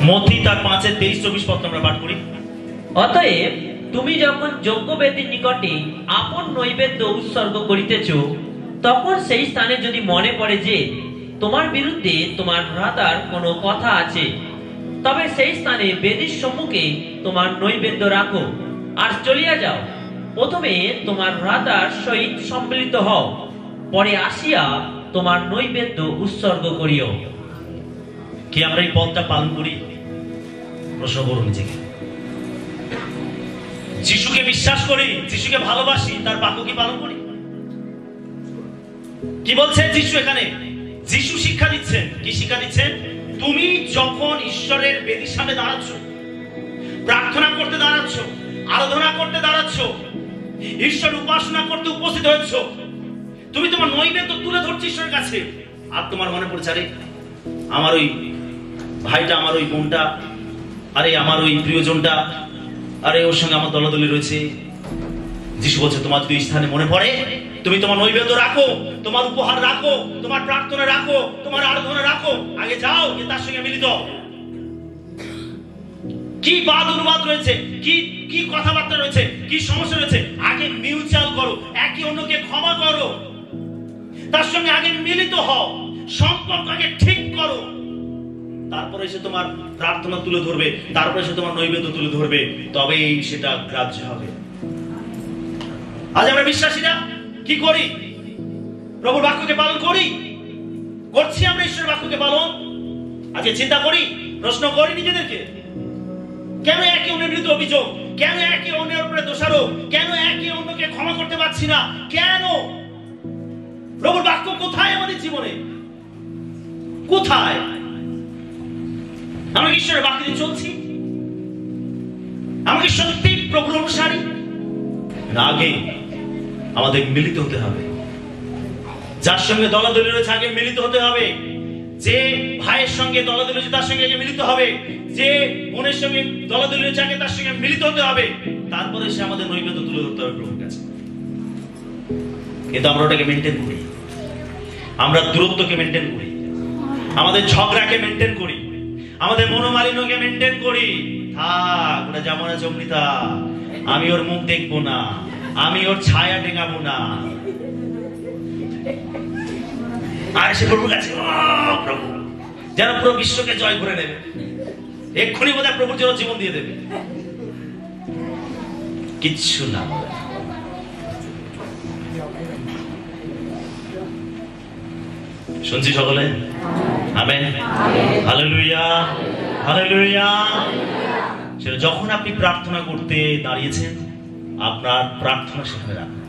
মথি তার 5:23-24 পদ আমরা পাঠ করি। অতএব তুমি যখন যোগ্য ব্যক্তির নিকটে আপন নৈবেদ্য উৎসর্গ করিতেছ, তখন সেই স্থানে যদি মনে পড়ে যে তোমার বিরুদ্ধে তোমার ভ্রাতার কোনো কথা আছে, তবে সেই স্থানে বেদীর সম্মুখে তোমার নৈবেদ্য রাখো আর চলিয়া যাও। প্রথমে তোমার ভ্রাতার সহিত সম্মিলিত হও, পরে আসিয়া তোমার নৈবেদ্য উৎসর্গ করিও। কি আমরা এই পদটা পালন করি? প্রশ্ন করুন নিজেকে। যিশুকে বিশ্বাস করি, যিশুকে ভালোবাসি, তার বাক্য কি পালন করি? কি বলছেন যিশু এখানে? যিশু শিক্ষা দিচ্ছেন। কি শিক্ষা দিচ্ছেন? তুমি যখন ঈশ্বরের বেদির সামনে দাঁড়াচ্ছ, প্রার্থনা করতে দাঁড়াচ্ছ, আরাধনা করতে দাঁড়াচ্ছ, ঈশ্বর উপাসনা করতে উপস্থিত হয়েছ, তুমি তোমার নৈবেদ্য তুলে ধরছো ঈশ্বরের কাছে, আর তোমার মনে পড়ছে, আরে আমার ওই ভাইটা, আমার ওই বোনটা, আরে আমার ওই প্রিয়জনটা, আরে ওর সঙ্গে আমার দলাদলি রয়েছে। যিশু বলছে, তোমার যদি স্থানে মনে পড়ে, তুমি তোমার নৈবেদ্য রাখো, তোমার উপহার রাখো, তোমার প্রার্থনা রাখো, তোমার আরাধনা রাখো, আগে যাও গিয়ে তার সঙ্গে মিলিত। কি বাদ অনুবাদ রয়েছে, কি কথাবার্তা রয়েছে, কি সমস্যা রয়েছে, আগে মিউচুয়াল করো, একে অন্যকে ক্ষমা করো, তার সঙ্গে আগে মিলিত হও, সম্পর্ক আগে ঠিক করো, তারপরে সে তোমার প্রার্থনা তুলে ধরবে, তারপরে সে তোমার নৈবেদ্য তুলে ধরবে, তবেই সেটা গ্রাহ্য হবে। আজ আমরা বিশ্বাসীরা কি করি? প্রভুর বাক্যকে পালন করি? করছি আমরা ঈশ্বরের বাক্যকে পালন? আজকে চিন্তা করি, প্রশ্ন করি নিজেদেরকে, কেন একে অন্যের বিরুদ্ধে অভিযোগ? কেন একে অন্যের উপরে দোষারোপ? কেন একে অন্যকে ক্ষমা করতে পারছি না? কেন? প্রভুর বাক্য কোথায় আমাদের জীবনে? কোথায়? আমরা ঈশ্বরের বাক্য দিয়ে চলছি? আমাকে সত্যি প্রভুর অনুসারী? আগে আমাদের মিলিত হতে হবে। যার সঙ্গে দলাদলি রয়েছে আগে মিলিত হতে হবে। যে ভাইয়ের সঙ্গে দলাদলি রয়েছে তার সঙ্গে আগে মিলিত হবে। যে বোনের সঙ্গে দলাদলি রয়েছে আগে তার সঙ্গে মিলিত হতে হবে। তারপরে সে আমাদের নৈবেদ্য তুলে ধরতে হবে প্রভুর কাছে। কিন্তু আমরা ওটাকে মেনটেন করি, আমরা দূরত্বকে মেনটেন করি, আমাদের ঝগড়াকে মেনটেন করি, আমাদের মনোমালিন্যকে মেনটেন করি। থাক, ওটা যেমন আছে অমনি থাক, আমি ওর মুখ দেখবো না, আমি ওর ছায়া টেঙাবো না। আর সে প্রভুর কাছে প্রভু যেন পুরো বিশ্বকে জয় করে নেবে, এক্ষুনি বোধহয় প্রভুর জন্য জীবন দিয়ে দেবে। কিচ্ছু না। শুনছি সকলে? Amen, hallelujah, hallelujah. সেটা যখন আপনি প্রার্থনা করতে দাঁড়িয়েছেন, আপনার প্রার্থনা সেখানে রাখুন।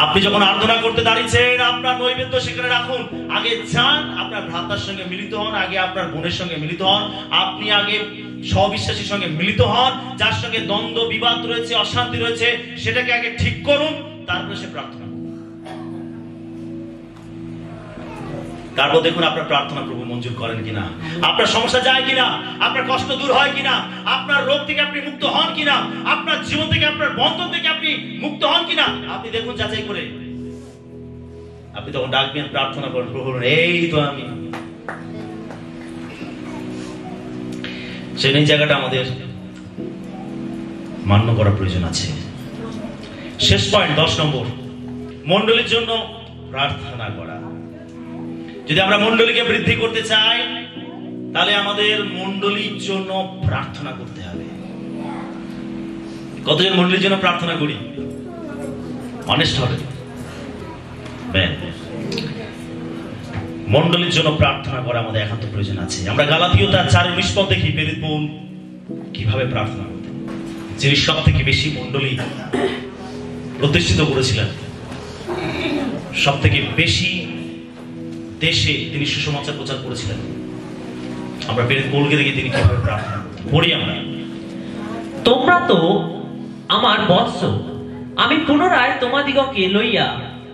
আপনি যখন আরাধনা করতে দাঁড়িয়েছেন, আপনার নৈবেদ্য সেখানে রাখুন। আগে যান, আপনার ভ্রাতার সঙ্গে মিলিত হন, আগে আপনার বোনের সঙ্গে মিলিত হন, আপনি আগে সবিশ্বাসীর সঙ্গে মিলিত হন। যার সঙ্গে দ্বন্দ্ব বিবাদ রয়েছে, অশান্তি রয়েছে, সেটাকে আগে ঠিক করুন, তারপরে সে প্রার্থনা। তারপর দেখুন আপনার প্রার্থনা প্রভু মঞ্জুর করেন কিনা, আপনার সমস্যা যায় কিনা, আপনার কষ্ট দূর হয় কিনা, আপনার রোগ থেকে আপনি মুক্ত হন কিনা, আপনার জীবন থেকে, আপনার বন্ধন থেকে আপনি মুক্ত হন কিনা, আপনি দেখুন যাচাই করে। আপনি তখন ডাকবেন, প্রার্থনা করেন, প্রভু এই তো আমি। সেই জায়গাটা আমাদের মান্য করার প্রয়োজন আছে। শেষ পয়েন্ট 10 নম্বর, মণ্ডলীর জন্য প্রার্থনা করা। যদি আমরা মণ্ডলীকে বৃদ্ধি করতে চাই, তাহলে আমাদের মণ্ডলীর জন্য প্রার্থনা করতে হবে। কতজন মণ্ডলীর জন্য প্রার্থনা করি? অনেস্ট হবে। মণ্ডলীর জন্য প্রার্থনা করা আমাদের একান্ত প্রয়োজন আছে। আমরা গালাতীয় তার 4:19 পদ দেখি প্রেরিত পৌল কিভাবে প্রার্থনা করতেন। যিনি সব থেকে বেশি মণ্ডলী প্রতিষ্ঠিত করেছিলেন, সব থেকে বেশি দেশে তিনি সুসমাচার প্রচার করেছিলেন। আমরা প্রেরিত পৌলকে দেখি তিনি কিভাবে প্রার্থনা করতেন। পড়ি আমরা, তোমরা তো আমার বৎস, আমি পুনরায় তোমাদিগকে লইয়া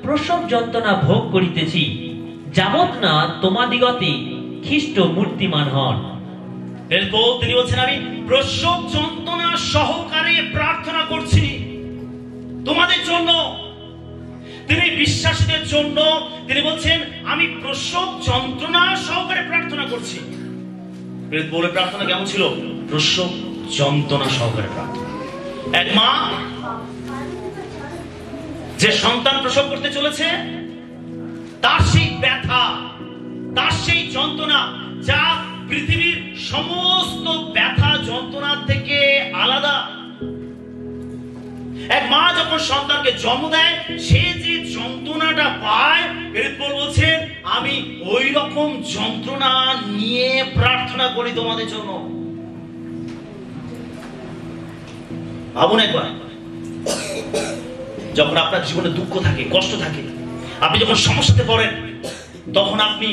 প্রসব যন্ত্রণা ভোগ করিতেছি, যাবৎ না তোমাদিগতে খ্রিস্ট মূর্তিমান হন। তিনি বলছেন আমি প্রসব যন্ত্রণা সহকারে প্রার্থনা করছি তোমাদের জন্য। তিনি বিশ্বাসীদের জন্য তিনি বলছেন আমি প্রসব যন্ত্রণা সহকারে প্রার্থনা করছি। পৌলের প্রার্থনা কেমন ছিল? প্রসব যন্ত্রণা সহকারে প্রার্থনা। এক মা যে সন্তান প্রসব করতে চলেছে, তার সেই ব্যথা, তার সেই যন্ত্রণা, যা পৃথিবীর সমস্ত ব্যথা যন্ত্রণা থেকে আলাদা। এক মা যখন সন্তানকে জন্ম দেয়, সে যে যন্ত্রণাটা পায়, পৌল বলছেন আমি ওই রকম যন্ত্রণা নিয়ে প্রার্থনা করি তোমাদের জন্য। ভাবুন একবার, যখন আপনার জীবনে দুঃখ থাকে, কষ্ট থাকে, আপনি যখন সমস্যাতে পড়েন, তখন আপনি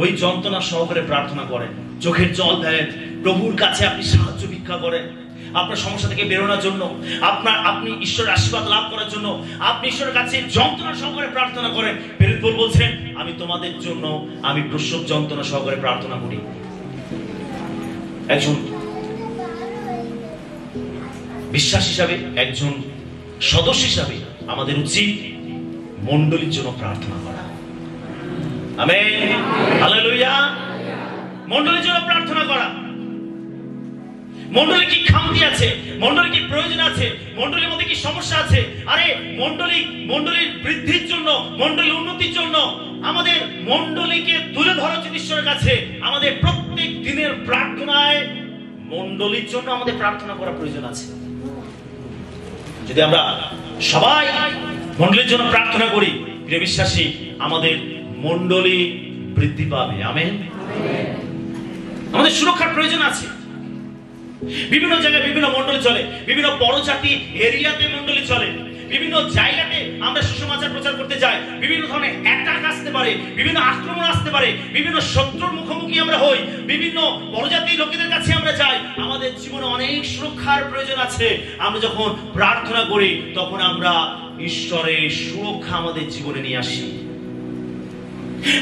ওই যন্ত্রণা সহকারে প্রার্থনা করেন, চোখের জল দেন, প্রভুর কাছে আপনি সাহায্য ভিক্ষা করেন, আপনার সমস্যা থেকে বেরোনোর জন্য, আপনি ঈশ্বরের আশীর্বাদ লাভ করার জন্য আপনি ঈশ্বরের কাছে যন্ত্রণা সহকারে প্রার্থনা করেন। পৌল বলছেন আমি তোমাদের জন্য আমি প্রসব যন্ত্রণা সহকারে প্রার্থনা করি। একজন বিশ্বাস হিসাবে, একজন সদস্য হিসাবে আমাদের উচিত মণ্ডলীর জন্য প্রার্থনা করা। Amen, hallelujah. মণ্ডলীর জন্য প্রার্থনা করা। মণ্ডলী কি খামতি আছে, মণ্ডলী কি প্রয়োজন আছে, মণ্ডলীর মধ্যে কি সমস্যা আছে, আরে মণ্ডলীর বৃদ্ধির জন্য, মণ্ডলীর উন্নতির জন্য আমাদের মণ্ডলীকে তুলে ধরা উচিত ঈশ্বরের কাছে। আমাদের প্রত্যেক দিনের প্রার্থনায় মণ্ডলীর জন্য আমাদের প্রার্থনা করা প্রয়োজন আছে। যদি আমরা সবাই মণ্ডলীর জন্য প্রার্থনা করি, প্রিয় বিশ্বাসী, আমাদের মণ্ডলী বৃদ্ধি পাবে। আমেন। আমাদের সুরক্ষার প্রয়োজন আছে। বিভিন্ন জায়গায় বিভিন্ন মণ্ডলী চলে, বিভিন্ন পরজাতি এরিয়াতে মণ্ডলী চলে, বিভিন্ন জায়গাতে আমরা সুসমাচার প্রচার করতে যাই, বিভিন্ন ধরনের অ্যাটাক আসতে পারে, বিভিন্ন আক্রমণ আসতে পারে, বিভিন্ন শত্রুর মুখোমুখি আমরা হই, বিভিন্ন পরজাতি লোকেদের কাছে আমরা যাই। আমাদের জীবনে অনেক সুরক্ষার প্রয়োজন আছে। আমরা যখন প্রার্থনা করি তখন আমরা ঈশ্বরের সুরক্ষা আমাদের জীবনে নিয়ে আসি।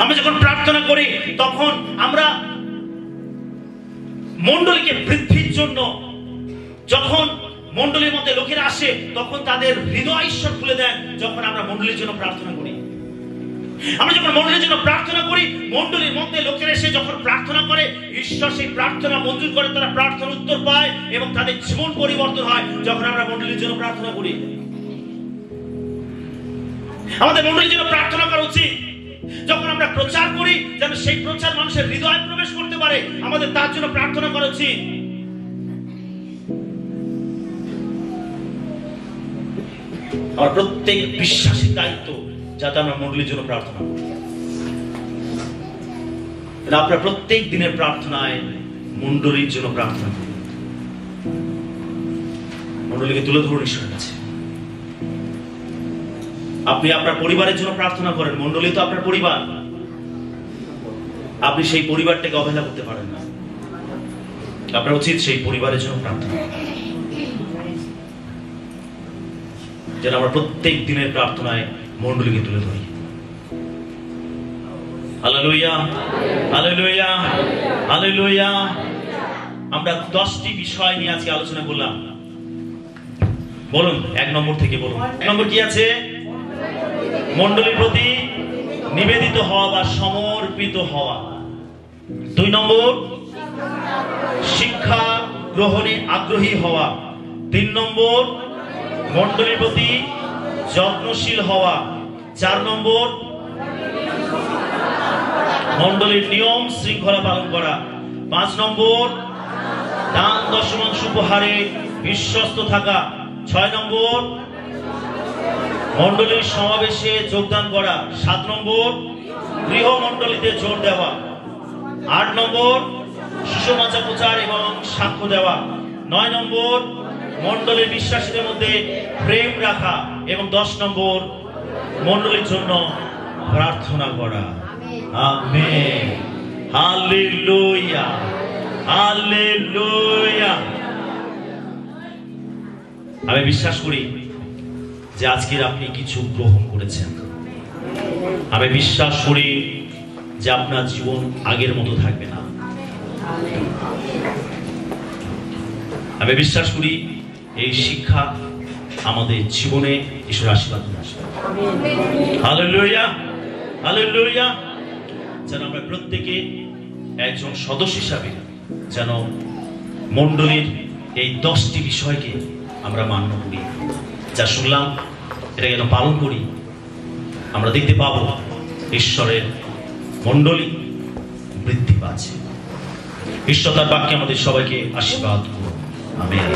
আমরা যখন প্রার্থনা করি তখন আমরা মণ্ডলীকে বৃদ্ধির জন্য, যখন মণ্ডলীর মধ্যে লোকেরা আসে তখন তাদের হৃদয় ঈশ্বর খুলে দেন। যখন আমরা মণ্ডলীর জন্য প্রার্থনা করি, আমরা যখন মণ্ডলীর জন্য প্রার্থনা করি, মণ্ডলীর মধ্যে লোকেরা এসে যখন প্রার্থনা করে, ঈশ্বর সেই প্রার্থনা মঞ্জুর করে, তারা প্রার্থনার উত্তর পায় এবং তাদের জীবন পরিবর্তন হয় যখন আমরা মণ্ডলীর জন্য প্রার্থনা করি। আমাদের মণ্ডলীর জন্য প্রার্থনা করা উচিত। যখন আমরা প্রচার করি যেন সেই প্রচার মানুষের হৃদয়ে প্রবেশ করতে পারে, আমাদের তার জন্য প্রার্থনা করা উচিত। আর প্রত্যেক বিশ্বাসী দায়িত্ব যাতে আমরা মণ্ডলীর জন্য প্রার্থনা করি। আপনার প্রত্যেক দিনের প্রার্থনায় মণ্ডলীর জন্য প্রার্থনা করি, মণ্ডলীকে তুলে ধরুন ঈশ্বরের কাছে। আপনি আপনার পরিবারের জন্য প্রার্থনা করেন, মণ্ডলী তো আপনার পরিবার। আপনি সেই পরিবারটাকে অবহেলা করতে পারেন না। আপনার উচিত সেই পরিবারের জন্য প্রার্থনা, যেন আমরা প্রত্যেক দিনের প্রার্থনায় মণ্ডলীকে তুলে ধরি। Hallelujah, hallelujah, hallelujah. আমরা 10টি বিষয় নিয়ে আজকে আলোচনা করলাম। বলুন 1 নম্বর থেকে বলুন। 1 নম্বর কি আছে? মণ্ডলীর প্রতি নিবেদিত হওয়া বা সমর্পিত হওয়া। 2 নম্বর শিক্ষা গ্রহণে আগ্রহী হওয়া। 3 নম্বর মণ্ডলীর প্রতি যত্নশীল হওয়া। 4 নম্বর মণ্ডলীর নিয়ম শৃঙ্খলা পালন করা। 5 নম্বর দান দশমাংশ উপহারে বিশ্বস্ত থাকা। 6 নম্বর মণ্ডলীর সমাবেশে যোগদান করা। 7 নম্বর গৃহ মণ্ডলীতে জোর দেওয়া। 8 নম্বর সুসমাচার প্রচার এবং সাক্ষ্য দেওয়া। 9 নম্বর মণ্ডলীর বিশ্বাসীদের মধ্যে প্রেম রাখা এবং 10 নম্বর মণ্ডলীর জন্য প্রার্থনা করা। আমেন। Hallelujah, hallelujah. আমি বিশ্বাস করি যে আজকের আপনি কিছু গ্রহণ করেছেন। আমি বিশ্বাস করি যে আপনার জীবন আগের মতো থাকবে না। আমি বিশ্বাস করি এই শিক্ষা আমাদের জীবনে ঈশ্বরের আশীর্বাদ নিয়ে আসবে। Hallelujah, hallelujah. যেন আমরা প্রত্যেকে একজন সদস্য হিসাবে যেন মণ্ডলীর এই 10টি বিষয়কে আমরা মান্য করি। যা শুনলাম এটা যেন পালন করি। আমরা দেখতে পাবো ঈশ্বরের মণ্ডলী বৃদ্ধি পাচ্ছে। ঈশ্বর তার বাক্যে আমাদের সবাইকে আশীর্বাদ করুন। আমেন।